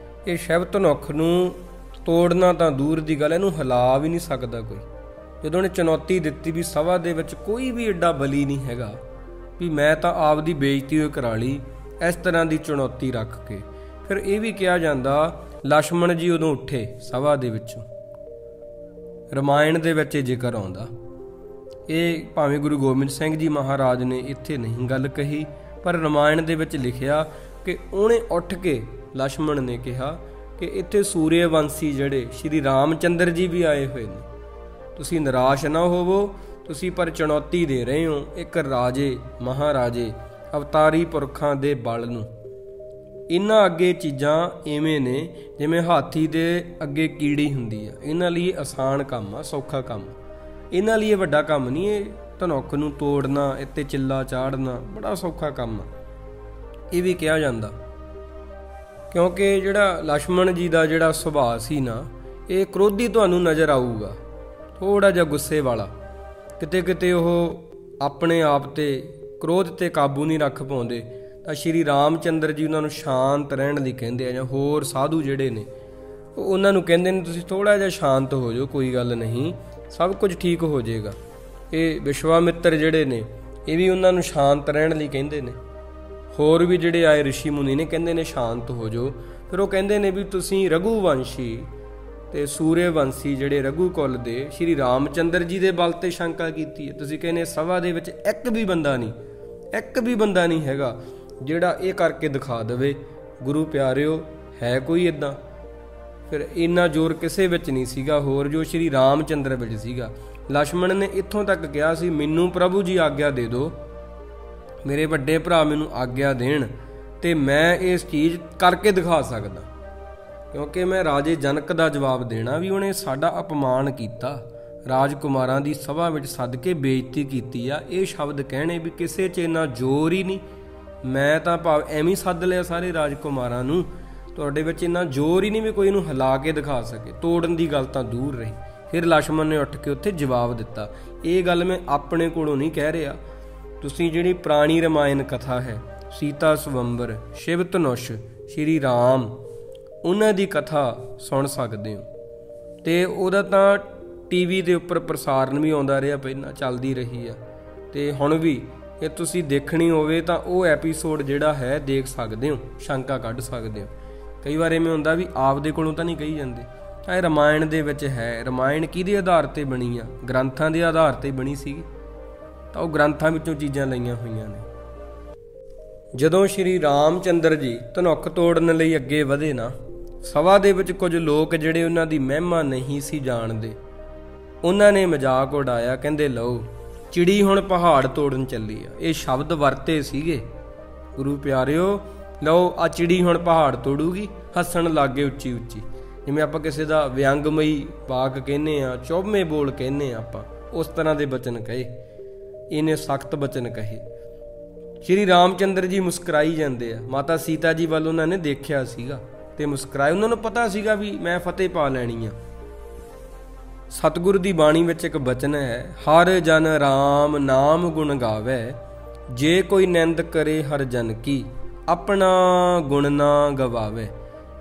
ਇਹ ਸ਼ਿਵ ਧਨੁੱਖ ਨੂੰ ਤੋੜਨਾ ਤਾਂ ਦੂਰ ਦੀ ਗੱਲ, ਇਹਨੂੰ ਹਿਲਾ ਵੀ ਨਹੀਂ ਸਕਦਾ ਕੋਈ। ਜਦੋਂ ਉਹਨੇ ਚੁਣੌਤੀ ਦਿੱਤੀ ਵੀ ਸਭਾ ਦੇ ਵਿੱਚ ਕੋਈ ਵੀ ਐਡਾ ਬਲੀ ਨਹੀਂ ਹੈਗਾ, ਵੀ ਮੈਂ ਤਾਂ ਆਪਦੀ ਬੇਇੱਜ਼ਤੀ ਹੋਈ ਕਰਾ ਲਈ ਇਸ ਤਰ੍ਹਾਂ ਦੀ ਚੁਣੌਤੀ ਰੱਖ ਕੇ। ਫਿਰ ਇਹ ਵੀ ਕਿਹਾ ਜਾਂਦਾ ਲਛਮਣ ਜੀ ਉਦੋਂ ਉੱਠੇ ਸਭਾ ਦੇ ਵਿੱਚੋਂ। ਰਮਾਇਣ ਦੇ ਵਿੱਚ ਇਹ ਜ਼ਿਕਰ ਆਉਂਦਾ, ਇਹ ਭਾਵੇਂ ਗੁਰੂ ਗੋਬਿੰਦ ਸਿੰਘ ਜੀ ਮਹਾਰਾਜ ਨੇ ਇੱਥੇ ਨਹੀਂ ਗੱਲ ਕਹੀ, ਪਰ ਰਮਾਇਣ ਦੇ ਵਿੱਚ ਲਿਖਿਆ ਕਿ ਉਹਨੇ ਉੱਠ ਕੇ ਲਛਮਣ ਨੇ ਕਿਹਾ ਕਿ ਇੱਥੇ ਸੂਰਯਵੰਸ਼ੀ ਜਿਹੜੇ ਸ਼੍ਰੀ ਰਾਮ ਚੰਦਰ ਜੀ ਵੀ ਆਏ ਹੋਏ ਨੇ, ਤੁਸੀਂ ਨਿਰਾਸ਼ ਨਾ ਹੋਵੋ, ਤੁਸੀਂ ਪਰ ਚੁਣੌਤੀ ਦੇ ਰਹੇ ਹੋ ਇੱਕ ਰਾਜੇ ਮਹਾਰਾਜੇ ਅਵਤਾਰੀ ਪੁਰਖਾਂ ਦੇ ਬਲ ਨੂੰ। ਇਹਨਾਂ ਅੱਗੇ ਚੀਜ਼ਾਂ ਇਵੇਂ ਨੇ ਜਿਵੇਂ ਹਾਥੀ ਦੇ ਅੱਗੇ ਕੀੜੀ ਹੁੰਦੀ ਆ। ਇਹਨਾਂ ਲਈ ਆਸਾਨ ਕੰਮ ਆ, ਸੌਖਾ ਕੰਮ, ਇਹਨਾਂ ਲਈ ਇਹ ਵੱਡਾ ਕੰਮ ਨਹੀਂ। ਇਹ ਧਨੁੱਖ ਨੂੰ ਤੋੜਨਾ, ਇੱਥੇ ਚਿੱਲਾ ਚਾੜਨਾ ਬੜਾ ਸੌਖਾ ਕੰਮ ਆ। ਇਹ ਵੀ ਕਿਹਾ ਜਾਂਦਾ ਕਿਉਂਕਿ ਜਿਹੜਾ ਲਛਮਣ ਜੀ ਦਾ ਜਿਹੜਾ ਸੁਭਾਅ ਸੀ ਨਾ, ਇਹ ਕ੍ਰੋਧੀ ਤੁਹਾਨੂੰ ਨਜ਼ਰ ਆਊਗਾ, ਥੋੜ੍ਹਾ ਜਿਹਾ ਗੁੱਸੇ ਵਾਲਾ। ਕਿਤੇ ਕਿਤੇ ਉਹ ਆਪਣੇ ਆਪ ਤੇ ਕ੍ਰੋਧ ਤੇ ਕਾਬੂ ਨਹੀਂ ਰੱਖ ਪਾਉਂਦੇ, ਤਾਂ ਸ਼੍ਰੀ ਰਾਮ ਚੰਦਰ ਜੀ ਉਹਨਾਂ ਨੂੰ ਸ਼ਾਂਤ ਰਹਿਣ ਲਈ ਕਹਿੰਦੇ ਆ, ਜਾਂ ਹੋਰ ਸਾਧੂ ਜਿਹੜੇ ਨੇ ਉਹ ਉਹਨਾਂ ਨੂੰ ਕਹਿੰਦੇ ਨੇ ਤੁਸੀਂ ਥੋੜ੍ਹਾ ਜਿਹਾ ਸ਼ਾਂਤ ਹੋ ਜਾਓ, ਕੋਈ ਗੱਲ ਨਹੀਂ, ਸਭ ਕੁਝ ਠੀਕ ਹੋ ਜਾਏਗਾ। ਇਹ ਵਿਸ਼ਵਾਮਿੱਤਰ ਜਿਹੜੇ ਨੇ ਇਹ ਵੀ ਉਹਨਾਂ ਨੂੰ ਸ਼ਾਂਤ ਰਹਿਣ ਲਈ ਕਹਿੰਦੇ ਨੇ। ਹੋਰ ਵੀ ਜਿਹੜੇ ਆਏ ਰਿਸ਼ੀ ਮੁਨੀ ਨੇ ਕਹਿੰਦੇ ਨੇ ਸ਼ਾਂਤ ਹੋ ਜਾਓ। ਫਿਰ ਉਹ ਕਹਿੰਦੇ ਨੇ ਵੀ ਤੁਸੀਂ ਰਘੂਵੰਸ਼ੀ ਤੇ ਸੂਰਯਵੰਸ਼ੀ ਜਿਹੜੇ ਰਘੂ ਕੁਲ ਦੇ ਸ਼੍ਰੀ ਰਾਮ ਚੰਦਰ ਜੀ ਦੇ ਬਲ ਤੇ ਸ਼ੰਕਾ ਕੀਤੀ ਹੈ। ਤੁਸੀਂ ਕਹਿੰਦੇ ਸਭਾ ਦੇ ਵਿੱਚ ਇੱਕ ਵੀ ਬੰਦਾ ਨਹੀਂ ਹੈਗਾ ਜਿਹੜਾ ਇਹ ਕਰਕੇ ਦਿਖਾ ਦੇਵੇ। ਗੁਰੂ ਪਿਆਰਿਓ ਹੈ ਕੋਈ ਇੱਦਾਂ? ਫਿਰ ਇੰਨਾ ਜ਼ੋਰ ਕਿਸੇ ਵਿੱਚ ਨਹੀਂ ਸੀਗਾ ਹੋਰ ਜੋ ਸ਼੍ਰੀ ਰਾਮ ਚੰਦਰ ਵਿੱਚ ਸੀਗਾ। ਲਛਮਣ ਨੇ ਇੱਥੋਂ ਤੱਕ ਕਿਹਾ ਸੀ ਮੈਨੂੰ ਪ੍ਰਭੂ ਜੀ ਆਗਿਆ ਦੇ ਦਿਓ, ਮੇਰੇ ਵੱਡੇ ਭਰਾ ਮੈਨੂੰ ਆਗਿਆ ਦੇਣ ਤੇ ਮੈਂ ਇਸ ਚੀਜ਼ ਕਰਕੇ ਦਿਖਾ ਸਕਦਾ, ਕਿਉਂਕਿ ਮੈਂ ਰਾਜੇ ਜਨਕ ਦਾ ਜਵਾਬ ਦੇਣਾ ਵੀ ਉਹਨੇ ਸਾਡਾ ਅਪਮਾਨ ਕੀਤਾ, ਰਾਜਕੁਮਾਰਾਂ ਦੀ ਸਭਾ ਵਿੱਚ ਸੱਦ ਕੇ ਬੇਇੱਜ਼ਤੀ ਕੀਤੀ ਆ। ਇਹ ਸ਼ਬਦ ਕਹਿਣੇ ਵੀ ਕਿਸੇ 'ਚ ਇੰਨਾ ਜ਼ੋਰ ਹੀ ਨਹੀਂ, ਮੈਂ ਤਾਂ ਭਾਵ ਐਵੇਂ ਸੱਦ ਲਿਆ ਸਾਰੇ ਰਾਜਕੁਮਾਰਾਂ ਨੂੰ, ਤੁਹਾਡੇ ਵਿੱਚ ਇੰਨਾ ਜ਼ੋਰ ਹੀ ਨਹੀਂ ਵੀ ਕੋਈ ਇਹਨੂੰ ਹਿਲਾ ਕੇ ਦਿਖਾ ਸਕੇ। ਤੋੜਨ ਦੀ ਗੱਲ ਤਾਂ ਦੂਰ ਰਹੀ। ਫਿਰ ਲਛਮਣ ਨੇ ਉੱਠ ਕੇ ਉੱਥੇ ਜਵਾਬ ਦਿੱਤਾ। ਇਹ ਗੱਲ ਮੈਂ ਆਪਣੇ ਕੋਲੋਂ ਨਹੀਂ ਕਹਿ ਰਿਹਾ, ਤੁਸੀਂ ਜਿਹੜੀ ਪੁਰਾਣੀ ਰਮਾਇਣ ਕਥਾ ਹੈ, ਸੀਤਾ ਸਵੰਬਰ, ਸ਼ਿਵ ਧਨੁਸ਼, ਸ਼੍ਰੀ ਰਾਮ, ਉਹਨਾਂ ਦੀ ਕਥਾ ਸੁਣ ਸਕਦੇ ਹੋ। ਅਤੇ ਉਹਦਾ ਤਾਂ TV ਦੇ ਉੱਪਰ ਪ੍ਰਸਾਰਨ ਵੀ ਆਉਂਦਾ ਰਿਹਾ, ਪਹਿਲਾਂ ਚੱਲਦੀ ਰਹੀ ਆ, ਅਤੇ ਹੁਣ ਵੀ ਜੇ ਤੁਸੀਂ ਦੇਖਣੀ ਹੋਵੇ ਤਾਂ ਉਹ ਐਪੀਸੋਡ ਜਿਹੜਾ ਹੈ ਦੇਖ ਸਕਦੇ ਹੋ, ਸ਼ੰਕਾ ਕੱਢ ਸਕਦੇ ਹੋ। ਕਈ ਵਾਰ ਇਵੇਂ ਹੁੰਦਾ ਵੀ ਆਪਦੇ ਕੋਲੋਂ ਤਾਂ ਨਹੀਂ ਕਹੀ ਜਾਂਦੇ, ਇਹ ਰਮਾਇਣ ਦੇ ਵਿੱਚ ਹੈ। ਰਮਾਇਣ ਕਿਹਦੇ ਆਧਾਰ 'ਤੇ ਬਣੀ ਆ? ਗ੍ਰੰਥਾਂ ਦੇ ਆਧਾਰ 'ਤੇ ਬਣੀ ਸੀਗੀ, ਤਾਂ ਉਹ ਗ੍ਰੰਥਾਂ ਵਿੱਚੋਂ ਚੀਜ਼ਾਂ ਲਈਆਂ ਹੋਈਆਂ ਨੇ। ਜਦੋਂ ਸ਼੍ਰੀ ਰਾਮ ਚੰਦਰ ਜੀ ਧਨੁੱਖ ਤੋੜਨ ਲਈ ਅੱਗੇ ਵਧੇ ਨਾ, ਸਭਾ ਦੇ ਵਿੱਚ ਕੁਝ ਲੋਕ ਜਿਹੜੇ ਉਹਨਾਂ ਦੀ ਮਹਿਮਾ ਨਹੀਂ ਸੀ ਜਾਣਦੇ, ਉਹਨਾਂ ਨੇ ਮਜ਼ਾਕ ਉਡਾਇਆ। ਕਹਿੰਦੇ ਲਓ ਚਿੜੀ ਹੁਣ ਪਹਾੜ ਤੋੜਨ ਚੱਲੀ ਆ। ਇਹ ਸ਼ਬਦ ਵਰਤੇ ਸੀਗੇ ਗੁਰੂ ਪਿਆਰਿਓ, ਲਓ ਆ ਚਿੜੀ ਹੁਣ ਪਹਾੜ ਤੋੜੂਗੀ। ਹੱਸਣ ਲੱਗ ਗਏ ਉੱਚੀ ਉੱਚੀ, ਜਿਵੇਂ ਆਪਾਂ ਕਿਸੇ ਦਾ ਵਿਅੰਗਮਈ ਵਾਕ ਕਹਿੰਦੇ ਆ, ਚੌਭਵੇਂ ਬੋਲ ਕਹਿੰਦੇ ਆ ਆਪਾਂ, ਉਸ ਤਰ੍ਹਾਂ ਦੇ ਬਚਨ ਕਹੇ, ਇਹਨੇ ਸਖਤ ਬਚਨ ਕਹੇ। ਸ਼੍ਰੀ ਰਾਮ ਚੰਦਰ ਜੀ ਮੁਸਕਰਾਈ ਜਾਂਦੇ ਆ। ਮਾਤਾ ਸੀਤਾ ਜੀ ਵੱਲ ਉਹਨਾਂ ਨੇ ਦੇਖਿਆ ਸੀਗਾ ਤੇ ਮੁਸਕਰਾਏ। ਉਹਨਾਂ ਨੂੰ ਪਤਾ ਸੀਗਾ ਵੀ ਮੈਂ ਫਤਿਹ ਪਾ ਲੈਣੀ ਆ। ਸਤਿਗੁਰੂ ਦੀ ਬਾਣੀ ਵਿੱਚ ਇੱਕ ਬਚਨ ਹੈ, ਹਰ ਜਨ ਰਾਮ ਨਾਮ ਗੁਣ ਗਾਵੇ, ਜੇ ਕੋਈ ਨਿੰਦ ਕਰੇ ਹਰ ਜਨ ਕੀ, ਆਪਣਾ ਗੁਣ ਨਾ ਗਵਾਵੇ।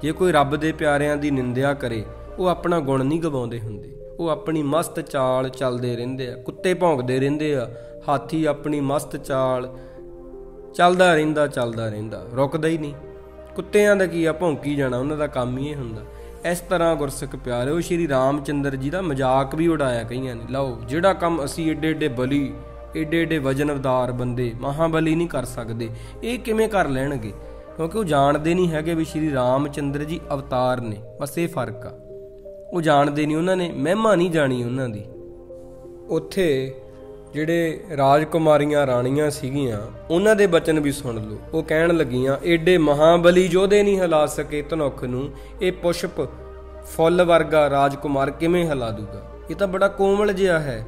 ਜੇ ਕੋਈ ਰੱਬ ਦੇ ਪਿਆਰਿਆਂ ਦੀ ਨਿੰਦਿਆ ਕਰੇ, ਉਹ ਆਪਣਾ ਗੁਣ ਨਹੀਂ ਗਵਾਉਂਦੇ ਹੁੰਦੇ, ਉਹ ਆਪਣੀ ਮਸਤ ਚਾਲ ਚੱਲਦੇ ਰਹਿੰਦੇ ਆ। ਕੁੱਤੇ ਭੌਂਕਦੇ ਰਹਿੰਦੇ ਆ, ਹਾਥੀ ਆਪਣੀ ਮਸਤ ਚਾਲ ਚੱਲਦਾ ਰਹਿੰਦਾ, ਰੁਕਦਾ ਹੀ ਨਹੀਂ। ਕੁੱਤਿਆਂ ਦਾ ਕੀ ਆ, ਭੌਂਕੀ ਜਾਣਾ, ਉਹਨਾਂ ਦਾ ਕੰਮ ਹੀ ਇਹ ਹੁੰਦਾ। ਇਸ ਤਰ੍ਹਾਂ ਗੁਰਸਿੱਖ ਪਿਆਰਿਓ ਸ਼੍ਰੀ ਰਾਮ ਚੰਦਰ ਜੀ ਦਾ ਮਜ਼ਾਕ ਵੀ ਉਡਾਇਆ ਕਈਆਂ ਨੇ। ਲਓ ਜਿਹੜਾ ਕੰਮ ਅਸੀਂ ਏਡੇ ਏਡੇ ਬਲੀ, ਏਡੇ ਏਡੇ ਵਜਨਦਾਰ ਬੰਦੇ, ਮਹਾਬਲੀ ਨਹੀਂ ਕਰ ਸਕਦੇ, ਇਹ ਕਿਵੇਂ ਕਰ ਲੈਣਗੇ? ਕਿਉਂਕਿ ਉਹ ਜਾਣਦੇ ਨਹੀਂ ਹੈਗੇ ਵੀ ਸ਼੍ਰੀ ਰਾਮ ਚੰਦਰ ਜੀ ਅਵਤਾਰ ਨੇ। ਬਸ ਇਹ ਫਰਕ ਆ, ਉਹ ਜਾਣਦੇ ਨਹੀਂ, ਉਹਨਾਂ ਨੇ ਮਹਿਮਾ ਨਹੀਂ ਜਾਣੀ ਉਹਨਾਂ ਦੀ। ਉੱਥੇ ਜਿਹੜੇ ਰਾਜਕੁਮਾਰੀਆਂ ਰਾਣੀਆਂ ਸੀਗੀਆਂ, ਉਹਨਾਂ ਦੇ ਬਚਨ ਵੀ ਸੁਣ ਲਓ। ਉਹ ਕਹਿਣ ਲੱਗੀਆਂ, ਏਡੇ ਮਹਾਬਲੀ ਯੋਧੇ ਨਹੀਂ ਹਿਲਾ ਸਕੇ ਧਨੁੱਖ ਨੂੰ, ਇਹ ਪੁਸ਼ਪ ਫੁੱਲ ਵਰਗਾ ਰਾਜਕੁਮਾਰ ਕਿਵੇਂ ਹਿਲਾ ਦੂਗਾ? ਇਹ ਤਾਂ ਬੜਾ ਕੋਮਲ ਜਿਹਾ ਹੈ,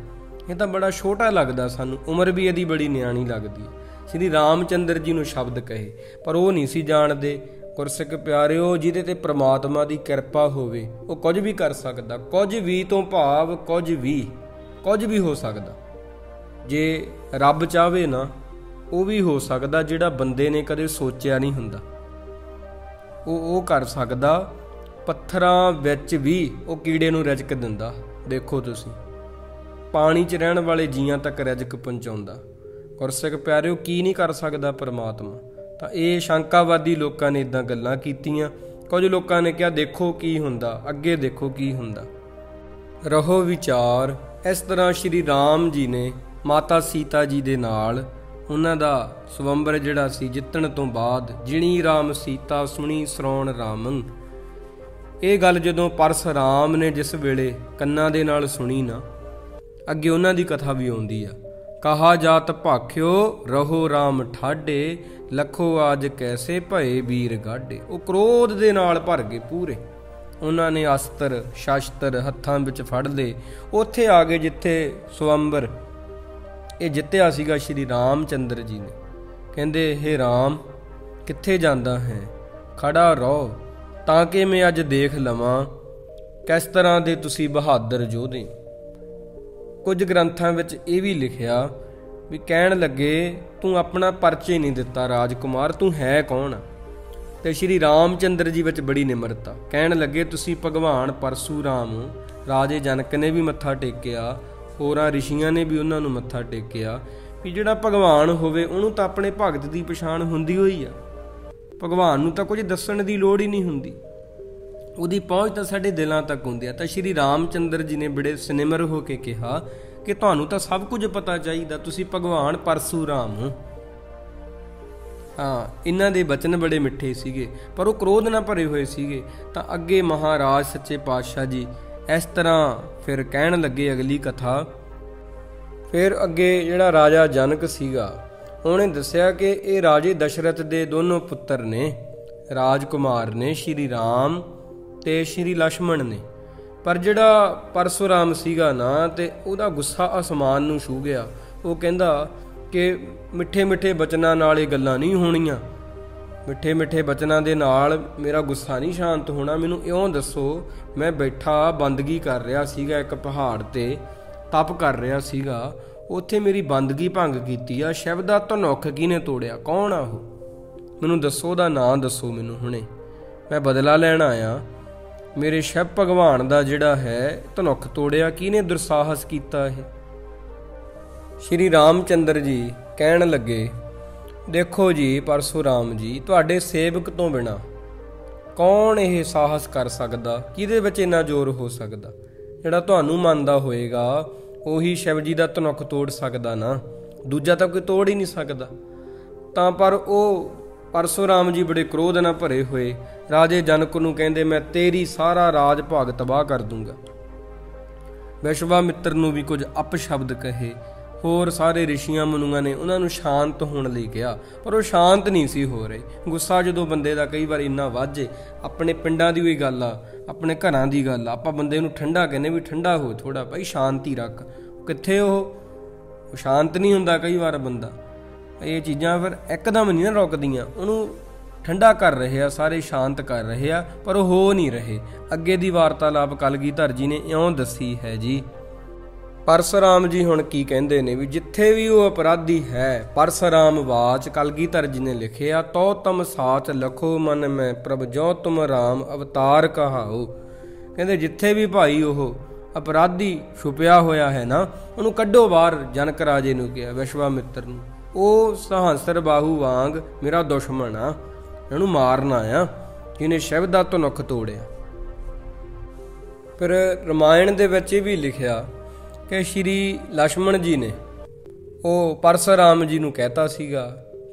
ਇਹ ਤਾਂ ਬੜਾ ਛੋਟਾ ਲੱਗਦਾ ਸਾਨੂੰ, ਉਮਰ ਵੀ ਇਹਦੀ ਬੜੀ ਨਿਆਣੀ ਲੱਗਦੀ। ਸ਼੍ਰੀ ਰਾਮ ਚੰਦਰ ਜੀ ਨੂੰ ਸ਼ਬਦ ਕਹੇ, ਪਰ ਉਹ ਨਹੀਂ ਸੀ ਜਾਣਦੇ। ਗੁਰਸਿੱਖ ਪਿਆਰਿਓ, ਜਿਹਦੇ ਤੇ ਪ੍ਰਮਾਤਮਾ ਦੀ ਕਿਰਪਾ ਹੋਵੇ ਉਹ ਕੁਝ ਵੀ ਕਰ ਸਕਦਾ। ਕੁਝ ਵੀ ਤੋਂ ਭਾਵ ਕੁਝ ਵੀ ਹੋ ਸਕਦਾ। ਜੇ ਰੱਬ ਚਾਹਵੇ ਨਾ, ਉਹ ਵੀ ਹੋ ਸਕਦਾ ਜਿਹੜਾ ਬੰਦੇ ਨੇ ਕਦੇ ਸੋਚਿਆ ਨਹੀਂ ਹੁੰਦਾ, ਉਹ ਕਰ ਸਕਦਾ। ਪੱਥਰਾਂ ਵਿੱਚ ਵੀ ਉਹ ਕੀੜੇ ਨੂੰ ਰਿਜ਼ਕ ਦਿੰਦਾ। ਦੇਖੋ ਤੁਸੀਂ, ਪਾਣੀ 'ਚ ਰਹਿਣ ਵਾਲੇ ਜੀਆਂ ਤੱਕ ਰਿਜ਼ਕ ਪਹੁੰਚਾਉਂਦਾ। ਗੁਰਸਿੱਖ ਪਿਆਰਿਓ, ਕੀ ਨਹੀਂ ਕਰ ਸਕਦਾ ਪਰਮਾਤਮਾ? ਤਾਂ ਇਹ ਸ਼ੰਕਾਵਾਦੀ ਲੋਕਾਂ ਨੇ ਇੱਦਾਂ ਗੱਲਾਂ ਕੀਤੀਆਂ। ਕੁਝ ਲੋਕਾਂ ਨੇ ਕਿਹਾ ਦੇਖੋ ਕੀ ਹੁੰਦਾ, ਅੱਗੇ ਦੇਖੋ ਕੀ ਹੁੰਦਾ। ਰਹੋ ਵਿਚਾਰ। ਇਸ ਤਰ੍ਹਾਂ ਸ਼੍ਰੀ ਰਾਮ ਜੀ ਨੇ ਮਾਤਾ ਸੀਤਾ ਜੀ ਦੇ ਨਾਲ, ਉਹਨਾਂ ਦਾ ਸਵੰਬਰ ਜਿਹੜਾ ਸੀ ਜਿੱਤਣ ਤੋਂ ਬਾਅਦ, ਜਿਣੀ ਰਾਮ ਸੀਤਾ ਸੁਣੀ ਸਰਾਉਣ ਰਾਮੰ, ਇਹ ਗੱਲ ਜਦੋਂ ਪਰਸਰਾਮ ਨੇ ਜਿਸ ਵੇਲੇ ਕੰਨਾਂ ਦੇ ਨਾਲ ਸੁਣੀ ਨਾ, ਅੱਗੇ ਉਹਨਾਂ ਦੀ ਕਥਾ ਵੀ ਆਉਂਦੀ ਆ। ਕਹਾ ਜਾਤ ਭਾਖਿਓ ਰਹੋ ਰਾਮ ਠਾਡੇ, ਲੱਖੋ ਆਜ ਕੈਸੇ ਭਏ ਵੀਰ ਗਾਢੇ। ਉਹ ਕ੍ਰੋਧ ਦੇ ਨਾਲ ਭਰ ਗਏ ਪੂਰੇ। ਉਹਨਾਂ ਨੇ ਅਸਤਰ ਸ਼ਸਤਰ ਹੱਥਾਂ ਵਿੱਚ ਫੜ ਲਏ। ਉੱਥੇ ਆ ਗਏ ਜਿੱਥੇ ਸਵੰਬਰ ਇਹ ਜਿੱਤਿਆ ਸੀਗਾ ਸ਼੍ਰੀ ਰਾਮ ਚੰਦਰ ਜੀ ਨੇ। ਕਹਿੰਦੇ, ਹੇ ਰਾਮ ਕਿੱਥੇ ਜਾਂਦਾ ਹੈ, ਖੜਾ ਰਹੋ ਤਾਂ ਕਿ ਮੈਂ ਅੱਜ ਦੇਖ ਲਵਾਂ ਕਿਸ ਤਰ੍ਹਾਂ ਦੇ ਤੁਸੀਂ ਬਹਾਦਰ ਯੋਧੇ। ਕੁਝ ਗ੍ਰੰਥਾਂ ਵਿੱਚ ਇਹ ਵੀ ਲਿਖਿਆ ਵੀ ਕਹਿਣ ਲੱਗੇ, ਤੂੰ ਆਪਣਾ ਪਰਿਚੈ ਨਹੀਂ ਦਿੱਤਾ ਰਾਜਕੁਮਾਰ, ਤੂੰ ਹੈ ਕੌਣ? ਤੇ ਸ਼੍ਰੀ ਰਾਮ ਚੰਦਰ ਜੀ ਵਿੱਚ ਬੜੀ ਨਿਮਰਤਾ। ਕਹਿਣ ਲੱਗੇ, ਤੁਸੀਂ ਭਗਵਾਨ ਪਰਸ਼ੂਰਾਮ। ਰਾਜੇ ਜਨਕ ਨੇ ਵੀ ਮੱਥਾ ਟੇਕਿਆ, ਹੋਰਾਂ ਰਿਸ਼ੀਆਂ ਨੇ ਵੀ ਉਹਨਾਂ ਨੂੰ ਮੱਥਾ ਟੇਕਿਆ ਵੀ ਜਿਹੜਾ ਭਗਵਾਨ ਹੋਵੇ ਉਹਨੂੰ ਤਾਂ ਆਪਣੇ ਭਗਤ ਦੀ ਪਛਾਣ ਹੁੰਦੀ ਹੋਈ ਆ। ਭਗਵਾਨ ਨੂੰ ਤਾਂ ਕੁਝ ਦੱਸਣ ਦੀ ਲੋੜ ਹੀ ਨਹੀਂ ਹੁੰਦੀ, ਉਹਦੀ ਪਹੁੰਚ ਤਾਂ ਸਾਡੇ ਦਿਲਾਂ ਤੱਕ ਹੁੰਦੀ ਆ। ਤਾਂ ਸ਼੍ਰੀ ਰਾਮ ਚੰਦਰ ਜੀ ਨੇ ਬੜੇ ਸਨਿਮਰ ਹੋ ਕੇ ਕਿਹਾ ਕਿ ਤੁਹਾਨੂੰ ਤਾਂ ਸਭ ਕੁਝ ਪਤਾ ਚਾਹੀਦਾ, ਤੁਸੀਂ ਭਗਵਾਨ ਪਰਸ਼ੂਰਾਮ ਹੋ। ਹਾਂ, ਇਹਨਾਂ ਦੇ ਬਚਨ ਬੜੇ ਮਿੱਠੇ ਸੀਗੇ, ਪਰ ਉਹ ਕ੍ਰੋਧ ਨਾਲ ਭਰੇ ਹੋਏ ਸੀਗੇ। ਤਾਂ ਅੱਗੇ ਮਹਾਰਾਜ ਸੱਚੇ ਪਾਤਸ਼ਾਹ ਜੀ ਇਸ ਤਰ੍ਹਾਂ ਫਿਰ ਕਹਿਣ ਲੱਗੇ ਅਗਲੀ ਕਥਾ। ਫਿਰ ਅੱਗੇ ਜਿਹੜਾ ਰਾਜਾ ਜਨਕ ਸੀਗਾ, ਉਹਨੇ ਦੱਸਿਆ ਕਿ ਇਹ ਰਾਜੇ ਦਸ਼ਰਥ ਦੇ ਦੋਨੋਂ ਪੁੱਤਰ ਨੇ, ਰਾਜਕੁਮਾਰ ਨੇ, ਸ਼੍ਰੀ ਰਾਮ ਤੇ ਸ਼੍ਰੀ ਲక్ష్మణ ਨੇ। ਪਰ ਜਿਹੜਾ ਪਰਸ਼ੂਰਾਮ ਸੀਗਾ ਨਾ, ਤੇ ਉਹਦਾ ਗੁੱਸਾ ਅਸਮਾਨ ਨੂੰ ਛੂਹ ਗਿਆ। ਉਹ ਕਹਿੰਦਾ ਕਿ ਮਿੱਠੇ ਮਿੱਠੇ ਬਚਨਾਂ ਨਾਲ ਇਹ ਗੱਲਾਂ ਨਹੀਂ ਹੋਣੀਆਂ, ਮਿੱਠੇ ਮਿੱਠੇ ਬਚਨਾਂ ਦੇ ਨਾਲ ਮੇਰਾ ਗੁੱਸਾ ਨਹੀਂ ਸ਼ਾਂਤ ਹੋਣਾ। ਮੈਨੂੰ ਇਉਂ ਦੱਸੋ, ਮੈਂ ਬੈਠਾ ਬੰਦਗੀ ਕਰ ਰਿਹਾ ਸੀਗਾ ਇੱਕ ਪਹਾੜ 'ਤੇ, ਤਪ ਕਰ ਰਿਹਾ ਸੀਗਾ, ਉੱਥੇ ਮੇਰੀ ਬੰਦਗੀ ਭੰਗ ਕੀਤੀ ਆ। ਸ਼ਿਵ ਦਾ ਧਨੁੱਖ ਕਿਹਨੇ ਤੋੜਿਆ? ਕੌਣ ਆ ਉਹ? ਮੈਨੂੰ ਦੱਸੋ, ਉਹਦਾ ਨਾਂ ਦੱਸੋ ਮੈਨੂੰ ਹੁਣੇ। ਮੈਂ ਬਦਲਾ ਲੈਣ ਆਇਆ। ਮੇਰੇ ਸ਼ਿਵ ਭਗਵਾਨ ਦਾ ਜਿਹੜਾ ਹੈ ਧਨੁੱਖ ਤੋੜਿਆ ਕਿਹਨੇ? ਦੁਰਸਾਹਸ ਕੀਤਾ ਇਹ। ਸ਼੍ਰੀ ਰਾਮ ਚੰਦਰ ਜੀ ਕਹਿਣ ਲੱਗੇ, ਦੇਖੋ ਜੀ ਪਰਸ਼ੂਰਾਮ ਜੀ, ਤੁਹਾਡੇ ਸੇਵਕ ਤੋਂ ਬਿਨਾਂ ਕੌਣ ਇਹ ਸਾਹਸ ਕਰ ਸਕਦਾ? ਕਿਹਦੇ ਵਿੱਚ ਇੰਨਾ ਜ਼ੋਰ ਹੋ ਸਕਦਾ? ਜਿਹੜਾ ਤੁਹਾਨੂੰ ਮੰਨਦਾ ਹੋਏਗਾ ਉਹੀ ਸ਼ਿਵ ਜੀ ਦਾ ਧਨੁੱਖ ਤੋੜ ਸਕਦਾ ਨਾ, ਦੂਜਾ ਤਾਂ ਕੋਈ ਤੋੜ ਹੀ ਨਹੀਂ ਸਕਦਾ। ਤਾਂ ਪਰ ਉਹ ਪਰਸ਼ੂਰਾਮ ਜੀ ਬੜੇ ਕ੍ਰੋਧ ਨਾਲ ਭਰੇ ਹੋਏ ਰਾਜੇ ਜਨਕ ਨੂੰ ਕਹਿੰਦੇ, ਮੈਂ ਤੇਰੀ ਸਾਰਾ ਰਾਜ ਭਾਗ ਤਬਾਹ ਕਰ ਦੂੰਗਾ। ਵਿਸ਼ਵਾਮਿੱਤਰ ਨੂੰ ਵੀ ਕੁਝ ਅਪਸ਼ਬਦ ਕਹੇ। ਹੋਰ ਸਾਰੇ ਰਿਸ਼ੀਆਂ ਮਨੂਆਂ ਨੇ ਉਹਨਾਂ ਨੂੰ ਸ਼ਾਂਤ ਹੋਣ ਲਈ ਕਿਹਾ, ਪਰ ਉਹ ਸ਼ਾਂਤ ਨਹੀਂ ਸੀ ਹੋ ਰਹੇ। ਗੁੱਸਾ ਜਦੋਂ ਬੰਦੇ ਦਾ ਕਈ ਵਾਰ ਇੰਨਾ ਵੱਧ ਜੇ, ਆਪਣੇ ਪਿੰਡਾਂ ਦੀ ਹੋਈ ਗੱਲ ਆ, ਆਪਣੇ ਘਰਾਂ ਦੀ ਗੱਲ ਆ, ਆਪਾਂ ਬੰਦੇ ਨੂੰ ਠੰਡਾ ਕਹਿੰਦੇ ਵੀ ਠੰਡਾ ਹੋ ਥੋੜਾ ਭਾਈ, ਸ਼ਾਂਤੀ ਰੱਖ। ਕਿੱਥੇ ਉਹ ਸ਼ਾਂਤ ਨਹੀਂ ਹੁੰਦਾ ਕਈ ਵਾਰ ਬੰਦਾ। ਇਹ ਚੀਜ਼ਾਂ ਫਿਰ ਇੱਕਦਮ ਨਹੀਂ ਨਾ ਰੁਕਦੀਆਂ। ਉਹਨੂੰ ਠੰਡਾ ਕਰ ਰਹੇ ਆ ਸਾਰੇ, ਸ਼ਾਂਤ ਕਰ ਰਹੇ ਆ, ਪਰ ਉਹ ਹੋ ਨਹੀਂ ਰਹੇ। ਅੱਗੇ ਦੀ ਵਾਰਤਾਲਾਪ ਕਲਗੀਧਰ ਜੀ ਨੇ ਇਉਂ ਦੱਸੀ ਹੈ ਜੀ। ਪਰਸ਼ੂਰਾਮ ਜੀ ਹੁਣ ਕੀ ਕਹਿੰਦੇ ਨੇ ਵੀ ਜਿੱਥੇ ਵੀ ਉਹ ਅਪਰਾਧੀ ਹੈ, ਪਰਸ਼ੂਰਾਮ ਵਾਚ ਕਲਗੀਧਰ ਜੀ ਨੇ ਲਿਖਿਆ, ਤੋ ਤਮ ਸਾਚ ਲਖੋ ਮਨ ਮੈਂ ਪ੍ਰਭ ਜੋ ਤੁਮ ਰਾਮ ਅਵਤਾਰ ਕਹਾਓ। ਕਹਿੰਦੇ ਜਿੱਥੇ ਵੀ ਭਾਈ ਉਹ ਅਪਰਾਧੀ ਛੁਪਿਆ ਹੋਇਆ ਹੈ ਨਾ, ਉਹਨੂੰ ਕੱਢੋ ਬਾਹਰ। ਜਨਕ ਰਾਜੇ ਨੂੰ ਕਿਹਾ, ਵਿਸ਼ਵਾਮਿੱਤਰ ਨੂੰ, ਉਹ ਸਹੰਸਰ ਬਾਹੂ ਵਾਂਗ ਮੇਰਾ ਦੁਸ਼ਮਣ ਆ, ਇਹਨੂੰ ਮਾਰਨਾ ਆ ਜਿਹਨੇ ਸ਼ਿਵ ਦਾ ਧਨੁੱਖ ਤੋੜਿਆ। ਫਿਰ ਰਮਾਇਣ ਦੇ ਵਿੱਚ ਇਹ ਵੀ ਲਿਖਿਆ ਕਿ ਸ਼੍ਰੀ ਲక్ష్మణ ਜੀ ਨੇ ਉਹ ਪਰਸ਼ੂਰਾਮ ਜੀ ਨੂੰ ਕਹਿਤਾ ਸੀਗਾ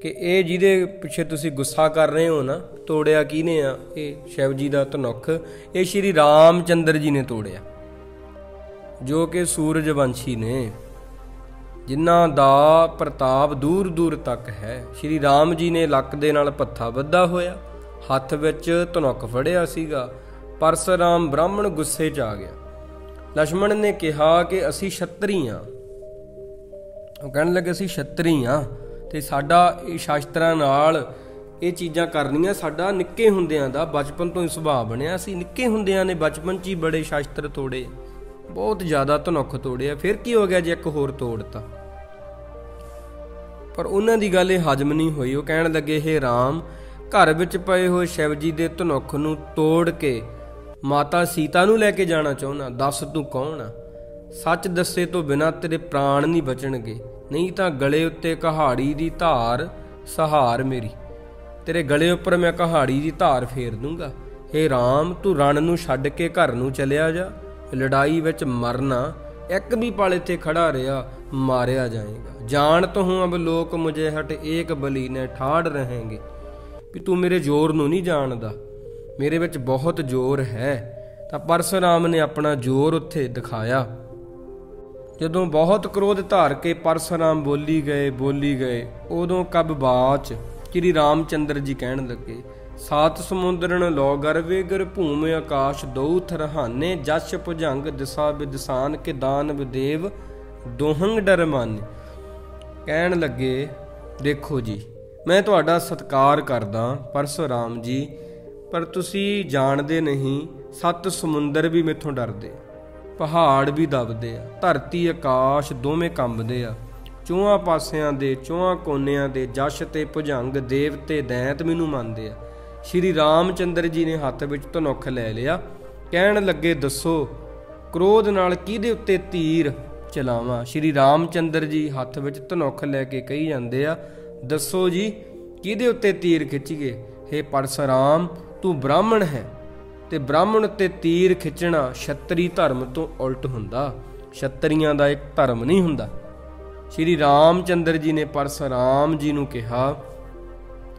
ਕਿ ਇਹ ਜਿਹਦੇ ਪਿੱਛੇ ਤੁਸੀਂ ਗੁੱਸਾ ਕਰ ਰਹੇ ਹੋ ਨਾ, ਤੋੜਿਆ ਕਿਹਨੇ ਆ? ਇਹ ਸ਼ਿਵ ਜੀ ਦਾ ਧਨੁੱਖ ਇਹ ਸ਼੍ਰੀ ਰਾਮ ਚੰਦਰ ਜੀ ਨੇ ਤੋੜਿਆ, ਜੋ ਕਿ ਸੂਰਜਵੰਸ਼ੀ ਨੇ, ਜਿਨ੍ਹਾਂ ਦਾ ਪ੍ਰਤਾਪ ਦੂਰ ਦੂਰ ਤੱਕ ਹੈ। ਸ਼੍ਰੀ ਰਾਮ ਜੀ ਨੇ ਲੱਕ ਦੇ ਨਾਲ ਪੱਥਾ ਬੱਧਾ ਹੋਇਆ, ਹੱਥ ਵਿੱਚ ਧਨੁੱਖ ਫੜਿਆ ਸੀਗਾ। ਪਰਸ਼ੂਰਾਮ ਬ੍ਰਾਹਮਣ ਗੁੱਸੇ 'ਚ ਆ ਗਿਆ। ਲక్ష్మణ ਨੇ ਕਿਹਾ ਕਿ ਅਸੀਂ ਛਤਰੀ ਹਾਂ। ਉਹ ਕਹਿਣ ਲੱਗੇ ਅਸੀਂ ਛਤਰੀ ਹਾਂ ਤੇ ਸਾਡਾ ਇਹ ਸ਼ਾਸਤਰਾਂ ਨਾਲ ਇਹ ਚੀਜ਼ਾਂ ਕਰਨੀਆਂ ਸਾਡਾ ਨਿੱਕੇ ਹੁੰਦਿਆਂ ਦਾ ਬਚਪਨ ਤੋਂ ਹੀ ਸੁਭਾਅ ਬਣਿਆ। ਅਸੀਂ ਨਿੱਕੇ ਹੁੰਦਿਆਂ ਨੇ ਬਚਪਨ 'ਚ ਹੀ ਬੜੇ ਸ਼ਾਸਤਰ ਤੋੜੇ, ਬਹੁਤ ਜ਼ਿਆਦਾ ਧਨੁੱਖ ਤੋੜਿਆ। ਫਿਰ ਕੀ ਹੋ ਗਿਆ ਜੇ ਇੱਕ ਹੋਰ ਤੋੜਤਾ? ਪਰ ਉਹਨਾਂ ਦੀ ਗੱਲ ਇਹ ਹਜਮ ਨਹੀਂ ਹੋਈ। ਉਹ ਕਹਿਣ ਲੱਗੇ, ਹੇ ਰਾਮ, ਘਰ ਵਿੱਚ ਪਏ ਹੋਏ ਸ਼ਿਵ ਜੀ ਦੇ ਧਨੁੱਖ ਨੂੰ ਤੋੜ ਕੇ ਮਾਤਾ ਸੀਤਾ ਨੂੰ ਲੈ ਕੇ ਜਾਣਾ ਚਾਹੁੰਦਾ। ਦੱਸ ਤੂੰ ਕੌਣ ਆ? ਸੱਚ ਦੱਸੇ ਤੋਂ ਬਿਨਾਂ ਤੇਰੇ ਪ੍ਰਾਣ ਨਹੀਂ ਬਚਣਗੇ, ਨਹੀਂ ਤਾਂ ਗਲੇ ਉੱਤੇ ਕਹਾੜੀ ਦੀ ਧਾਰ ਸਹਾਰ ਮੇਰੀ, ਤੇਰੇ ਗਲੇ ਉੱਪਰ ਮੈਂ ਕਹਾੜੀ ਦੀ ਧਾਰ ਫੇਰ ਦੂੰਗਾ। ਹੇ ਰਾਮ, ਤੂੰ ਰਣ ਨੂੰ ਛੱਡ ਕੇ ਘਰ ਨੂੰ ਚਲਿਆ ਜਾ। ਲੜਾਈ ਵਿੱਚ ਮਰਨਾ, ਇੱਕ ਵੀ ਪਲ ਇੱਥੇ ਖੜਾ ਰਿਹਾ ਮਾਰਿਆ ਜਾਏਗਾ। ਜਾਣਤ ਹੂੰ ਅਬ ਲੋਕ ਮੁਝੇ ਹਟ ਏਕ ਬਲੀ ਨੇ ਠਾੜ ਰਹੇਂਗੇ। ਵੀ ਤੂੰ ਮੇਰੇ ਜ਼ੋਰ ਨੂੰ ਨਹੀਂ ਜਾਣਦਾ, ਮੇਰੇ ਵਿੱਚ ਬਹੁਤ ਜ਼ੋਰ ਹੈ। ਤਾਂ ਪਰਸ਼ੂਰਾਮ ਨੇ ਆਪਣਾ ਜ਼ੋਰ ਉੱਥੇ ਦਿਖਾਇਆ। ਜਦੋਂ ਬਹੁਤ ਕ੍ਰੋਧ ਧਾਰ ਕੇ ਪਰਸ਼ੂਰਾਮ ਬੋਲੀ ਗਏ, ਉਦੋਂ ਕਬ ਬਾਚ ਸ਼੍ਰੀ ਰਾਮ ਚੰਦਰ ਜੀ ਕਹਿਣ ਲੱਗੇ, ਸਾਤ ਸਮੁੰਦਰਨ ਲੋ ਗਰਵੇਗਰ ਭੂਮ ਆਕਾਸ਼ ਦਊ ਥਰਹਾਨੇ ਜਸ਼ ਭੁਜੰਗ ਦਿਸਾ ਵਿਦਸਾਨ ਕੇ ਦਾਨਵ ਦੇਵ ਦੋਹੰਗ ਡਰ ਮਾਨੇ। ਕਹਿਣ ਲੱਗੇ, ਦੇਖੋ ਜੀ, ਮੈਂ ਤੁਹਾਡਾ ਸਤਿਕਾਰ ਕਰਦਾ ਪਰਸ਼ੂਰਾਮ ਜੀ, ਪਰ ਤੁਸੀਂ ਜਾਣਦੇ ਨਹੀਂ, 7 ਸਮੁੰਦਰ ਵੀ ਮੈਥੋਂ ਡਰਦੇ, ਪਹਾੜ ਵੀ ਦਬਦੇ ਆ, ਧਰਤੀ ਆਕਾਸ਼ ਦੋਵੇਂ ਕੰਬਦੇ ਆ, ਚੌਹਾਂ ਪਾਸਿਆਂ ਦੇ ਚੌਹਾਂ ਕੋਨਿਆਂ ਦੇ ਜਸ਼ ਤੇ ਭੁਜੰਗ ਦੇਵਤੇ ਦੈਂਤ ਮੈਨੂੰ ਮੰਨਦੇ ਆ। ਸ਼੍ਰੀ ਰਾਮ ਚੰਦਰ ਜੀ ਨੇ ਹੱਥ ਵਿੱਚ ਧਨੁੱਖ ਲੈ ਲਿਆ। ਕਹਿਣ ਲੱਗੇ, ਦੱਸੋ ਕ੍ਰੋਧ ਨਾਲ ਕਿਹਦੇ ਉੱਤੇ ਤੀਰ ਚਲਾਵਾਂ? ਸ਼੍ਰੀ ਰਾਮ ਚੰਦਰ ਜੀ ਹੱਥ ਵਿੱਚ ਧਨੁੱਖ ਲੈ ਕੇ ਕਹੀ ਜਾਂਦੇ ਆ, ਦੱਸੋ ਜੀ ਕਿਹਦੇ ਉੱਤੇ ਤੀਰ ਖਿੱਚੀਏ? ਹੇ ਪਰਸ਼ੂਰਾਮ, ਤੂੰ ਬ੍ਰਾਹਮਣ ਹੈ ਤੇ ਬ੍ਰਾਹਮਣ ਉੱਤੇ ਤੀਰ ਖਿੱਚਣਾ ਛਤਰੀ ਧਰਮ ਤੋਂ ਉਲਟ ਹੁੰਦਾ, ਛਤਰੀਆਂ ਦਾ ਇੱਕ ਧਰਮ ਨਹੀਂ ਹੁੰਦਾ। ਸ਼੍ਰੀ ਰਾਮ ਚੰਦਰ ਜੀ ਨੇ ਪਰਸ਼ੂਰਾਮ ਜੀ ਨੂੰ ਕਿਹਾ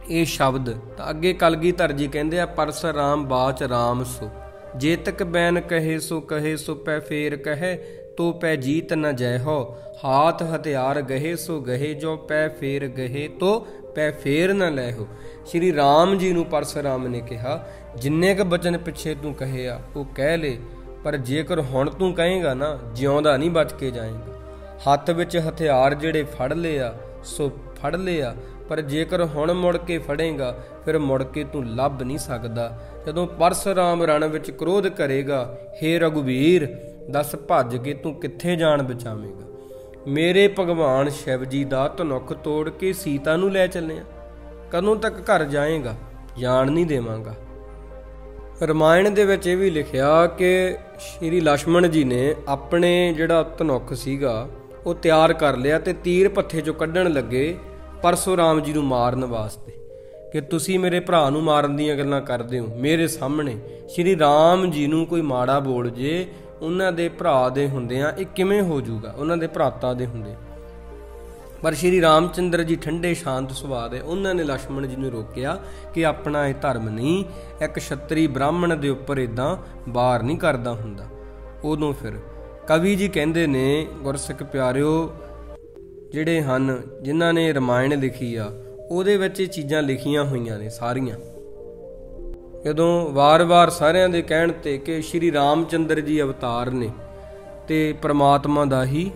ਇਹ ਸ਼ਬਦ। ਤਾਂ ਅੱਗੇ ਕਲਗੀਧਰ ਜੀ ਕਹਿੰਦੇ ਆ, ਪਰਸ਼ੂਰਾਮ ਬਾਚ ਰਾਮ ਸੋ ਜੇ ਤਕ ਬੈਨ ਕਹੇ ਸੋ ਪੈ ਫੇਰ ਕਹੇ ਤੋ ਪੈ ਜੀਤ ਨ ਜੈ ਹੋ, ਹਾਥ ਹਥਿਆਰ ਗਹੇ ਸੋ ਗਹੇ ਜੋ ਪੈ ਫੇਰ ਗਹੇ ਤੋ ਪੈ ਫੇਰ ਨ ਲੈ ਹੋ। ਸ਼੍ਰੀ ਰਾਮ ਜੀ ਨੂੰ ਪਰਸ਼ੂਰਾਮ ਨੇ ਕਿਹਾ, ਜਿੰਨੇ ਕ ਬਚਨ ਪਿੱਛੇ ਤੂੰ ਕਹੇ ਆ ਉਹ ਕਹਿ ਲੈ, ਪਰ ਜੇਕਰ ਹੁਣ ਤੂੰ ਕਹੇਗਾ ਨਾ, ਜਿਉਂਦਾ ਨਹੀਂ ਬਚ ਕੇ ਜਾਏਗਾ। ਹੱਥ ਵਿੱਚ ਹਥਿਆਰ ਜਿਹੜੇ ਫੜ ਲਏ ਆ ਸੋ ਫੜ ਲਏ ਆ, ਪਰ ਜੇਕਰ ਹੁਣ ਮੁੜ ਕੇ ਫੜੇਗਾ ਫਿਰ ਮੁੜ ਕੇ ਤੂੰ ਲੱਭ ਨਹੀਂ ਸਕਦਾ। ਜਦੋਂ ਪਰਸ਼ੂਰਾਮ ਰਣ ਵਿੱਚ ਕ੍ਰੋਧ ਕਰੇਗਾ, ਹੇ ਰਘੁਬੀਰ, ਦੱਸ ਭੱਜ ਕੇ ਤੂੰ ਕਿੱਥੇ ਜਾਣ ਬਚਾਵੇਂਗਾ? ਮੇਰੇ ਭਗਵਾਨ ਸ਼ਿਵ ਜੀ ਦਾ ਧਨੁੱਖ ਤੋੜ ਕੇ ਸੀਤਾ ਨੂੰ ਲੈ ਚੱਲਿਆ। ਕਦੋਂ ਤੱਕ ਘਰ ਜਾਏਗਾ? ਜਾਣ ਨਹੀਂ ਦੇਵਾਂਗਾ। ਰਮਾਇਣ ਦੇ ਵਿੱਚ ਇਹ ਵੀ ਲਿਖਿਆ ਕਿ ਸ਼੍ਰੀ ਲక్ష్మణ ਜੀ ਨੇ ਆਪਣੇ ਜਿਹੜਾ ਧਨੁੱਖ ਸੀਗਾ ਉਹ ਤਿਆਰ ਕਰ ਲਿਆ ਤੇ ਤੀਰ ਪੱਥੇ ਚੋਂ ਕੱਢਣ ਲੱਗੇ ਪਰਸ਼ੂਰਾਮ ਜੀ ਨੂੰ ਮਾਰਨ ਵਾਸਤੇ, ਕਿ ਤੁਸੀਂ ਮੇਰੇ ਭਰਾ ਨੂੰ ਮਾਰਨ ਦੀਆਂ ਗੱਲਾਂ ਕਰਦੇ ਹੋ ਮੇਰੇ ਸਾਹਮਣੇ। ਸ਼੍ਰੀ ਰਾਮ ਜੀ ਨੂੰ ਕੋਈ ਮਾੜਾ ਬੋਲ ਜੇ ਉਹਨਾਂ ਦੇ ਭਰਾ ਦੇ ਹੁੰਦਿਆਂ ਇਹ ਕਿਵੇਂ ਹੋ ਜਾਊਗਾ, ਉਹਨਾਂ ਦੇ ਭਰਾਤਾ ਦੇ ਹੁੰਦੇ। ਪਰ ਸ਼੍ਰੀ ਰਾਮ ਚੰਦਰ ਜੀ ਠੰਡੇ ਸ਼ਾਂਤ ਸੁਭਾਅ ਦੇ, ਉਹਨਾਂ ਨੇ ਲక్ష్మణ ਜੀ ਨੂੰ ਰੋਕਿਆ ਕਿ ਆਪਣਾ ਇਹ ਧਰਮ ਨਹੀਂ, ਇੱਕ ਛਤਰੀ ਬ੍ਰਾਹਮਣ ਦੇ ਉੱਪਰ ਇਦਾਂ ਵਾਰ ਨਹੀਂ ਕਰਦਾ ਹੁੰਦਾ। ਉਦੋਂ ਫਿਰ ਕਵੀ ਜੀ ਕਹਿੰਦੇ ਨੇ, ਗੁਰਸਿੱਖ ਪਿਆਰਿਓ ਜਿਹੜੇ ਹਨ ਜਿਨ੍ਹਾਂ ਨੇ ਰਮਾਇਣ ਲਿਖੀ ਆ ਉਹਦੇ ਵਿੱਚ ਇਹ ਚੀਜ਼ਾਂ ਲਿਖੀਆਂ ਹੋਈਆਂ ਨੇ ਸਾਰੀਆਂ। ਜਦੋਂ ਵਾਰ-ਵਾਰ ਸਾਰਿਆਂ ਦੇ ਕਹਿਣ ਤੇ ਕਿ ਸ਼੍ਰੀ ਰਾਮ ਚੰਦਰ ਜੀ ਅਵਤਾਰ ਨੇ ਤੇ ਪ੍ਰਮਾਤਮਾ ਦਾ ਹੀ,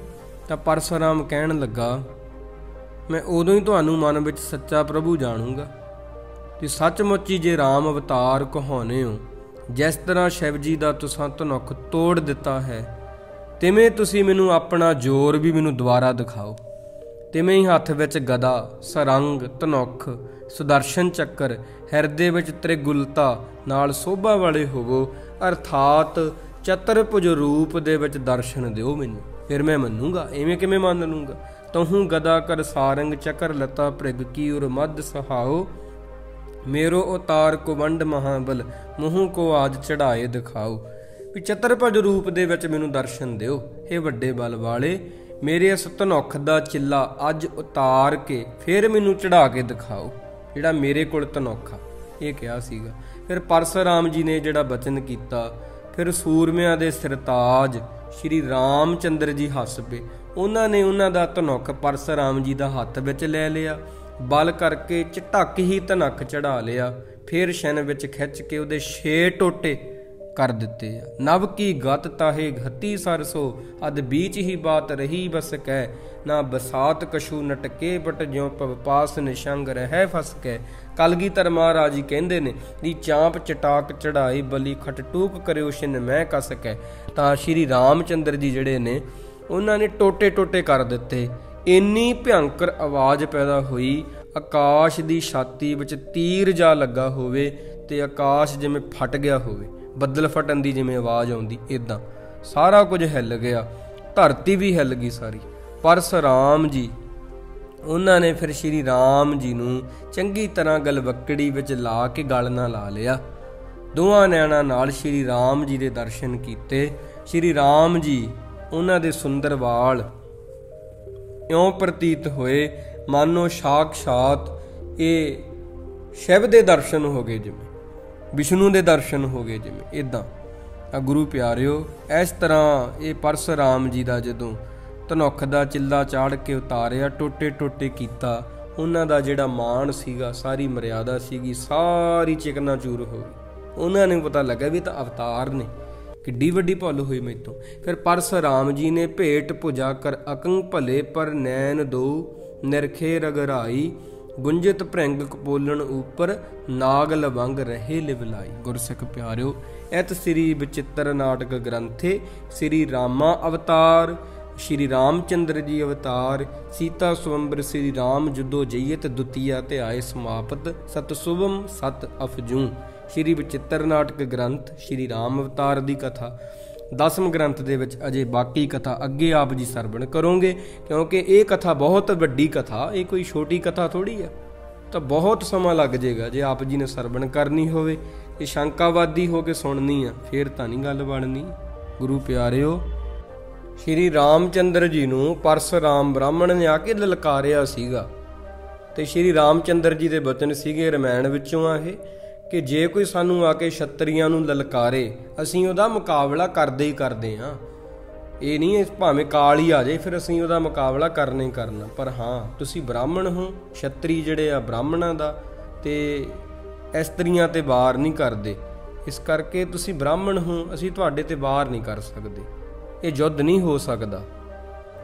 ਤਾਂ ਪਰਸ਼ੁਰਾਮ ਕਹਿਣ ਲੱਗਾ ਮੈਂ ਉਦੋਂ ਹੀ ਤੁਹਾਨੂੰ ਮਨ ਵਿੱਚ ਸੱਚਾ ਪ੍ਰਭੂ ਜਾਣੂੰਗਾ ਕਿ ਸੱਚਮੁੱਚ ਹੀ ਜੇ ਰਾਮ ਅਵਤਾਰ ਕਹਾਉਂਦੇ ਹੋ, ਜਿਸ ਤਰ੍ਹਾਂ ਸ਼ਿਵ ਜੀ ਦਾ ਤੁਸੀਂ ਧਨੁੱਖ ਤੋੜ ਦਿੱਤਾ ਹੈ, ਤਿਵੇਂ ਤੁਸੀਂ ਮੈਨੂੰ ਆਪਣਾ ਜ਼ੋਰ ਵੀ ਮੈਨੂੰ ਦੁਬਾਰਾ ਦਿਖਾਓ। ਤਿਵੇਂ ਹੀ ਹੱਥ ਵਿੱਚ ਗਦਾ, ਸਰੰਗ, ਧਨੁੱਖ, ਸੁਦਰਸ਼ਨ ਚੱਕਰ, ਹਿਰਦੇ ਵਿੱਚ ਤ੍ਰਿਗੁਲਤਾ ਨਾਲ ਸੋਭਾ ਵਾਲੇ ਹੋਵੋ, ਅਰਥਾਤ ਚਤੁਰਭੁਜ ਰੂਪ ਦੇ ਵਿੱਚ ਦਰਸ਼ਨ ਦਿਓ ਮੈਨੂੰ, ਫਿਰ ਮੈਂ ਮੰਨੂੰਗਾ। ਐਵੇਂ ਕਿਵੇਂ ਮੰਨ ਲੂੰਗਾ? ਤਹੂੰ ਗਦਾ ਕਰ ਸਾਰੰਗ ਚਕਰ ਲਤਾ ਭ੍ਰਿਗ ਕੀ ਉਰ ਮੱਧ ਸਹਾਓ, ਮੇਰੋ ਉਤਾਰ ਕੁਵੰਡ ਮਹਾਬਲ ਮੂੰਹ ਕੋ ਆਜ ਚੜਾਏ ਦਿਖਾਓ। ਵੀ ਚਤੁਰਭੁਜ ਰੂਪ ਦੇ ਵਿੱਚ ਮੈਨੂੰ ਦਰਸ਼ਨ ਦਿਓ, ਇਹ ਵੱਡੇ ਬਲ ਵਾਲੇ, ਮੇਰੇ ਇਸ ਧਨੁੱਖ ਦਾ ਚਿੱਲਾ ਅੱਜ ਉਤਾਰ ਕੇ ਫਿਰ ਮੈਨੂੰ ਚੜਾ ਕੇ ਦਿਖਾਓ, ਜਿਹੜਾ ਮੇਰੇ ਕੋਲ ਧਨੁੱਖ ਆ। ਇਹ ਕਿਹਾ ਸੀਗਾ। ਫਿਰ ਪਰਸ਼ੁਰਾਮ ਜੀ ਨੇ ਜਿਹੜਾ ਬਚਨ ਕੀਤਾ, ਫਿਰ ਸੂਰਮਿਆਂ ਦੇ ਸਿਰਤਾਜ ਸ਼੍ਰੀ ਰਾਮ ਚੰਦਰ ਜੀ ਹੱਸ ਪਏ। ਉਹਨਾਂ ਨੇ ਉਹਨਾਂ ਦਾ ਧਨੁੱਖ ਪਰਸ਼ੁਰਾਮ ਜੀ ਦਾ ਹੱਥ ਵਿੱਚ ਲੈ ਲਿਆ, ਬਲ ਕਰਕੇ ਝਟਕ ਹੀ ਧਨੁੱਖ ਚੜਾ ਲਿਆ, ਫਿਰ ਛਿਨ ਵਿੱਚ ਖਿੱਚ ਕੇ ਉਹਦੇ 6 ਟੋਟੇ ਕਰ ਦਿੱਤੇ ਆ। ਨਵ ਕੀ ਗਤ ਤਾਹੇ ਘਤੀ ਸਰਸੋ, ਅਦ ਬੀਚ ਹੀ ਬਾਤ ਰਹੀ ਬਸ ਕਹਿ, ਨਾ ਬਸਾਤ ਕਛੂ ਨਟਕੇ ਬਟ ਜਿਉ ਪਵ ਪਾਸ ਨਿਸ਼ੰਗ ਰਹਿ ਫਸ ਕੇ। ਕਲਗੀਧਰ ਮਹਾਰਾਜ ਜੀ ਕਹਿੰਦੇ ਨੇ ਦੀ ਚਾਂਪ ਚਟਾਕ ਚੜਾਈ ਬਲੀ ਖਟ ਟੂਕ ਕਰਿਓ ਛਿਨ ਮੈਂ ਕਸ ਕੇ। ਤਾਂ ਸ਼੍ਰੀ ਰਾਮ ਚੰਦਰ ਜੀ ਜਿਹੜੇ ਨੇ ਉਹਨਾਂ ਨੇ ਟੋਟੇ ਟੋਟੇ ਕਰ ਦਿੱਤੇ। ਇੰਨੀ ਭਿਅੰਕਰ ਆਵਾਜ਼ ਪੈਦਾ ਹੋਈ, ਆਕਾਸ਼ ਦੀ ਛਾਤੀ ਵਿੱਚ ਤੀਰ ਜਾ ਲੱਗਾ ਹੋਵੇ ਤੇ ਆਕਾਸ਼ ਜਿਵੇਂ ਫਟ ਗਿਆ ਹੋਵੇ, ਬੱਦਲ ਫਟਣ ਦੀ ਜਿਵੇਂ ਆਵਾਜ਼ ਆਉਂਦੀ, ਇਦਾਂ ਸਾਰਾ ਕੁਝ ਹਿੱਲ ਗਿਆ, ਧਰਤੀ ਵੀ ਹਿੱਲ ਗਈ ਸਾਰੀ। ਪਰਸ਼ੁਰਾਮ ਜੀ ਉਹਨਾਂ ਨੇ ਫਿਰ ਸ਼੍ਰੀ ਰਾਮ ਜੀ ਨੂੰ ਚੰਗੀ ਤਰ੍ਹਾਂ ਗਲਵੱਕੜੀ ਵਿੱਚ ਲਾ ਕੇ ਗਲ ਨਾਲ ਲਾ ਲਿਆ। ਦੋਵਾਂ ਨੈਣਾਂ ਨਾਲ ਸ਼੍ਰੀ ਰਾਮ ਜੀ ਦੇ ਦਰਸ਼ਨ ਕੀਤੇ। ਸ਼੍ਰੀ ਰਾਮ ਜੀ ਉਹਨਾਂ ਦੇ ਸੁੰਦਰ ਵਾਲ ਇਉਂ ਪ੍ਰਤੀਤ ਹੋਏ ਮਾਨੋ ਸਾਖਸ਼ਾਤ ਇਹ ਸ਼ਿਵ ਦੇ ਦਰਸ਼ਨ ਹੋ ਗਏ, ਜਿਵੇਂ ਵਿਸ਼ਨੂੰ ਦੇ ਦਰਸ਼ਨ ਹੋ ਗਏ, ਜਿਵੇਂ ਇਦਾਂ। ਆ ਗੁਰੂ ਪਿਆਰਿਓ, ਇਸ ਤਰ੍ਹਾਂ ਇਹ ਪਰਸ਼ੁਰਾਮ ਜੀ ਦਾ ਜਦੋਂ ਧਨੁੱਖ ਦਾ ਚਿੱਲਾ ਚਾੜ ਕੇ ਉਤਾਰਿਆ, ਟੋਟੇ ਟੋਟੇ ਕੀਤਾ, ਉਹਨਾਂ ਦਾ ਜਿਹੜਾ ਮਾਣ ਸੀਗਾ, ਸਾਰੀ ਮਰਿਆਦਾ ਸੀਗੀ, ਸਾਰੀ ਚਿਕਨਾ ਚੂਰ ਹੋ ਗਈ। ਉਹਨਾਂ ਨੂੰ ਪਤਾ ਲੱਗਾ ਵੀ ਤਾਂ ਅਵਤਾਰ ਨੇ, ਕਿੱਡੀ ਵੱਡੀ ਭੁੱਲ ਹੋਈ ਮੈਥੋਂ। ਫਿਰ ਪਰਸ਼ੁਰਾਮ ਜੀ ਨੇ ਭੇਟ ਭੁਜਾ ਕਰ ਅਕੰਗ ਭਲੇ ਪਰ ਨੈਣ ਦੋ ਨਿਰਖੇ ਰਗਰਾਈ, ਗੁੰਜਿਤ ਭ੍ਰਿੰਗ ਕਪੋਲਣ ਉਪਰ ਨਾਗ ਲਵੰਗ ਰਹੇ ਲਿਵਲਾਈ। ਗੁਰਸਿੱਖ ਪਿਆਰਿਓ, ਐਤ ਸ੍ਰੀ ਬਚਿੱਤਰ ਨਾਟਕ ਗ੍ਰੰਥੇ ਸ੍ਰੀ ਰਾਮਾ ਅਵਤਾਰ, ਸ਼੍ਰੀ ਰਾਮਚੰਦਰ ਜੀ ਅਵਤਾਰ, ਸੀਤਾ ਸਵੰਬਰ ਸ੍ਰੀ ਰਾਮ ਜੁਦੋ ਜਈਤ ਦੁਤੀਆ ਤੇ ਆਏ ਸਮਾਪਤ, ਸਤ ਸੁਭਮ ਸਤ ਅਫਜੂ। ਸ਼੍ਰੀ ਬਚਿੱਤਰ ਨਾਟਕ ਗ੍ਰੰਥ ਸ਼੍ਰੀ ਰਾਮ ਅਵਤਾਰ ਦੀ ਕਥਾ। 10ਵੇਂ ਗ੍ਰੰਥ ਦੇ ਵਿੱਚ ਅਜੇ ਬਾਕੀ ਕਥਾ ਅੱਗੇ ਆਪ ਜੀ ਸਰਵਣ ਕਰੋਗੇ, ਕਿਉਂਕਿ ਇਹ ਕਥਾ ਬਹੁਤ ਵੱਡੀ ਕਥਾ, ਇਹ ਕੋਈ ਛੋਟੀ ਕਥਾ ਥੋੜੀ ਆ। ਤਾਂ ਬਹੁਤ ਸਮਾਂ ਲੱਗ ਜਾਏਗਾ ਜੇ ਆਪ ਜੀ ਨੇ ਸਰਵਣ ਕਰਨੀ ਹੋਵੇ। ਇਹ ਸ਼ੰਕਾਵਾਦੀ ਹੋ ਕੇ ਸੁਣਨੀ ਆ ਫੇਰ ਤਾਂ ਨਹੀਂ ਗੱਲ ਬਣਨੀ। ਗੁਰੂ ਪਿਆਰਿਓ, ਸ਼੍ਰੀ ਰਾਮਚੰਦਰ ਜੀ ਨੂੰ ਪਰਸ਼ੁਰਾਮ ਬ੍ਰਾਹਮਣ ਨੇ ਆ ਕੇ ਲਲਕਾਰਿਆ ਸੀਗਾ, ਤੇ ਸ਼੍ਰੀ ਰਾਮਚੰਦਰ ਜੀ ਦੇ ਬਚਨ ਸੀਗੇ ਰਮਾਇਣ ਵਿੱਚੋਂ ਆ ਇਹ, ਕਿ ਜੇ ਕੋਈ ਸਾਨੂੰ ਆ ਕੇ ਛਤਰੀਆਂ ਨੂੰ ਲਲਕਾਰੇ ਅਸੀਂ ਉਹਦਾ ਮੁਕਾਬਲਾ ਕਰਦੇ ਹੀ ਕਰਦੇ ਹਾਂ। ਇਹ ਨਹੀਂ ਭਾਵੇਂ ਕਾਲ ਹੀ ਆ ਜਾਏ ਫਿਰ ਅਸੀਂ ਉਹਦਾ ਮੁਕਾਬਲਾ ਕਰਨਾ ਹੀ ਕਰਨਾ। ਪਰ ਹਾਂ, ਤੁਸੀਂ ਬ੍ਰਾਹਮਣ ਹੋ, ਛਤਰੀ ਜਿਹੜੇ ਆ ਬ੍ਰਾਹਮਣਾਂ ਦਾ, ਤੇ ਇਸਤਰੀਆਂ ਤੇ ਵਾਰ ਨਹੀਂ ਕਰਦੇ, ਇਸ ਕਰਕੇ ਤੁਸੀਂ ਬ੍ਰਾਹਮਣ ਹੋ, ਅਸੀਂ ਤੁਹਾਡੇ ਤੇ ਵਾਰ ਨਹੀਂ ਕਰ ਸਕਦੇ। ਇਹ ਯੁੱਧ ਨਹੀਂ ਹੋ ਸਕਦਾ,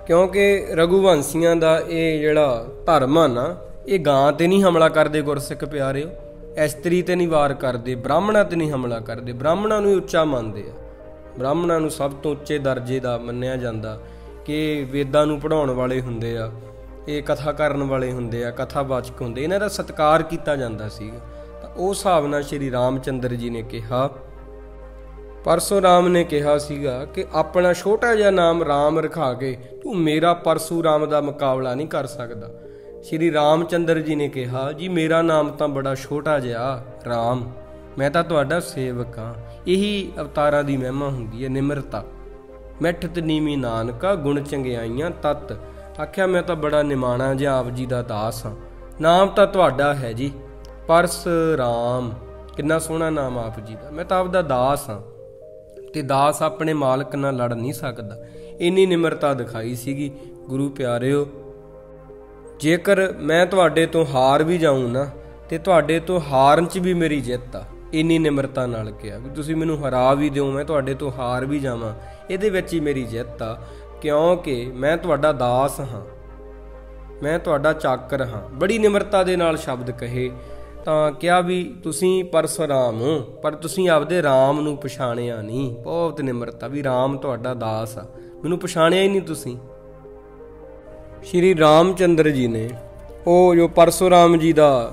ਕਿਉਂਕਿ ਰਘੁਵੰਸ਼ੀਆਂ ਦਾ ਇਹ ਜਿਹੜਾ ਧਰਮ ਆ ਨਾ, ਇਹ ਗਾਂ ਤੇ ਨਹੀਂ ਹਮਲਾ ਕਰਦੇ ਗੁਰਸਿੱਖ ਪਿਆਰਿਓ, ਇਸਤਰੀ ਤੇ ਨਹੀਂ ਵਾਰ ਕਰਦੇ, ਬ੍ਰਾਹਮਣਾਂ ਤੇ ਨਹੀਂ ਹਮਲਾ ਕਰਦੇ। ਬ੍ਰਾਹਮਣਾਂ ਨੂੰ ਹੀ ਉੱਚਾ ਮੰਨਦੇ ਆ, ਬ੍ਰਾਹਮਣਾਂ ਨੂੰ ਸਭ ਤੋਂ ਉੱਚੇ ਦਰਜੇ ਦਾ ਮੰਨਿਆ ਜਾਂਦਾ ਕਿ ਵੇਦਾਂ ਨੂੰ ਪੜ੍ਹਾਉਣ ਵਾਲੇ ਹੁੰਦੇ ਆ, ਇਹ ਕਥਾ ਕਰਨ ਵਾਲੇ ਹੁੰਦੇ ਆ, ਕਥਾਵਾਚਕ ਹੁੰਦੇ, ਇਹਨਾਂ ਦਾ ਸਤਿਕਾਰ ਕੀਤਾ ਜਾਂਦਾ ਸੀਗਾ। ਤਾਂ ਉਸ ਹਿਸਾਬ ਨਾਲ ਸ਼੍ਰੀ ਰਾਮਚੰਦਰ ਜੀ ਨੇ ਕਿਹਾ, ਪਰਸੁਰਾਮ ਨੇ ਕਿਹਾ ਸੀਗਾ ਕਿ ਆਪਣਾ ਛੋਟਾ ਜਿਹਾ ਨਾਮ ਰਾਮ ਰਖਾ ਕੇ ਤੂੰ ਮੇਰਾ ਪਰਸੁਰਾਮ ਦਾ ਮੁਕਾਬਲਾ ਨਹੀਂ ਕਰ ਸਕਦਾ। ਸ਼੍ਰੀ ਰਾਮਚੰਦਰ ਜੀ ਨੇ ਕਿਹਾ, ਜੀ ਮੇਰਾ ਨਾਮ ਤਾਂ ਬੜਾ ਛੋਟਾ ਜਿਹਾ ਰਾਮ, ਮੈਂ ਤਾਂ ਤੁਹਾਡਾ ਸੇਵਕ ਹਾਂ। ਇਹੀ ਅਵਤਾਰਾਂ ਦੀ ਮਹਿਮਾ ਹੁੰਦੀ ਹੈ, ਨਿਮਰਤਾ। ਮਿੱਠਤ ਨੀਵੀਂ ਨਾਨਕਾ ਗੁਣ ਚੰਗਿਆਈਆਂ ਤਤ। ਆਖਿਆ ਮੈਂ ਤਾਂ ਬੜਾ ਨਿਮਾਣਾ ਜਿਹਾ ਆਪ ਜੀ ਦਾ ਦਾਸ ਹਾਂ। ਨਾਮ ਤਾਂ ਤੁਹਾਡਾ ਹੈ ਜੀ ਪਰਸੁਰਾਮ, ਕਿੰਨਾ ਸੋਹਣਾ ਨਾਮ ਆਪ ਜੀ ਦਾ। ਮੈਂ ਤਾਂ ਆਪ ਦਾ ਦਾਸ ਹਾਂ ਤੇ ਦਾਸ ਆਪਣੇ ਮਾਲਕ ਨਾਲ ਲੜ ਨਹੀਂ ਸਕਦਾ। ਇੰਨੀ ਨਿਮਰਤਾ ਦਿਖਾਈ ਸੀਗੀ। ਗੁਰੂ ਪਿਆਰਿਓ, ਜੇਕਰ ਮੈਂ ਤੁਹਾਡੇ ਤੋਂ ਹਾਰ ਵੀ ਜਾਊਂ ਨਾ ਤੇ ਤੁਹਾਡੇ ਤੋਂ ਹਾਰਨ 'ਚ ਵੀ ਮੇਰੀ ਜਿੱਤ ਆ। ਇੰਨੀ ਨਿਮਰਤਾ ਨਾਲ ਕਿਹਾ ਵੀ ਤੁਸੀਂ ਮੈਨੂੰ ਹਰਾ ਵੀ ਦਿਓ, ਮੈਂ ਤੁਹਾਡੇ ਤੋਂ ਹਾਰ ਵੀ ਜਾਵਾਂ, ਇਹਦੇ ਵਿੱਚ ਹੀ ਮੇਰੀ ਜਿੱਤ ਆ, ਕਿਉਂਕਿ ਮੈਂ ਤੁਹਾਡਾ ਦਾਸ ਹਾਂ, ਮੈਂ ਤੁਹਾਡਾ ਚਾਕਰ ਹਾਂ। ਬੜੀ ਨਿਮਰਤਾ ਦੇ ਨਾਲ ਸ਼ਬਦ ਕਹੇ। ਤਾਂ ਕਿਹਾ ਵੀ ਤੁਸੀਂ ਪਰਸੁਰਾਮ ਹੋ, ਪਰ ਤੁਸੀਂ ਆਪਦੇ ਰਾਮ ਨੂੰ ਪਛਾਣਿਆ ਨਹੀਂ। ਬਹੁਤ ਨਿਮਰਤਾ, ਵੀ ਰਾਮ ਤੁਹਾਡਾ ਦਾਸ ਆ, ਮੈਨੂੰ ਪਛਾਣਿਆ ਹੀ ਨਹੀਂ ਤੁਸੀਂ। ਸ਼੍ਰੀ ਰਾਮਚੰਦਰ ਜੀ ਨੇ ਉਹ ਜੋ ਪਰਸੁਰਾਮ ਜੀ ਦਾ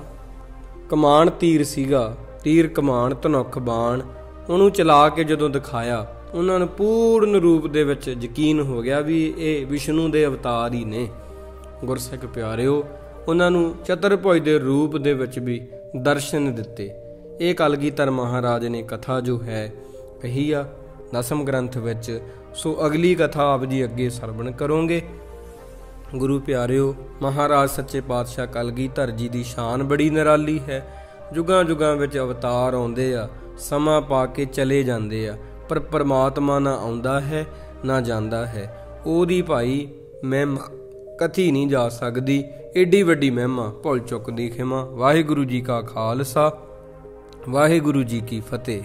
ਕਮਾਨ ਤੀਰ ਸੀਗਾ, ਤੀਰ ਕਮਾਨ ਧਨੁੱਖ ਬਾਣ, ਉਹਨੂੰ ਚਲਾ ਕੇ ਜਦੋਂ ਦਿਖਾਇਆ, ਉਹਨਾਂ ਨੂੰ ਪੂਰਨ ਰੂਪ ਦੇ ਵਿੱਚ ਯਕੀਨ ਹੋ ਗਿਆ ਵੀ ਇਹ ਵਿਸ਼ਨੂੰ ਦੇ ਅਵਤਾਰ ਹੀ ਨੇ। ਗੁਰਸਿੱਖ ਪਿਆਰਿਓ, ਉਹਨਾਂ ਨੂੰ ਚਤੁਰਭੁਜ ਦੇ ਰੂਪ ਦੇ ਵਿੱਚ ਵੀ ਦਰਸ਼ਨ ਦਿੱਤੇ। ਇਹ ਕਲਗੀਧਰ ਮਹਾਰਾਜ ਨੇ ਕਥਾ ਜੋ ਹੈ ਕਹੀ ਆ ਦਸਮ ਗ੍ਰੰਥ ਵਿੱਚ। ਸੋ ਅਗਲੀ ਕਥਾ ਆਪ ਜੀ ਅੱਗੇ ਸਰਵਣ ਕਰੋਗੇ। ਗੁਰੂ ਪਿਆਰਿਓ, ਮਹਾਰਾਜ ਸੱਚੇ ਪਾਤਸ਼ਾਹ ਕਲਗੀਧਰ ਜੀ ਦੀ ਸ਼ਾਨ ਬੜੀ ਨਿਰਾਲੀ ਹੈ। ਜੁਗਾਂ ਜੁਗਾਂ ਵਿੱਚ ਅਵਤਾਰ ਆਉਂਦੇ ਆ, ਸਮਾਂ ਪਾ ਕੇ ਚਲੇ ਜਾਂਦੇ ਆ, ਪਰ ਪਰਮਾਤਮਾ ਨਾ ਆਉਂਦਾ ਹੈ ਨਾ ਜਾਂਦਾ ਹੈ। ਉਹਦੀ ਭਾਈ ਮਹਿਮਾ ਕਥੀ ਨਹੀਂ ਜਾ ਸਕਦੀ। ਏਡੀ ਵੱਡੀ ਮਹਿਮਾ ਭੁੱਲ ਚੁੱਕ ਦੀ ਖਿਮਾ। ਵਾਹਿਗੁਰੂ ਜੀ ਕਾ ਖਾਲਸਾ, ਵਾਹਿਗੁਰੂ ਜੀ ਕੀ ਫਤਿਹ।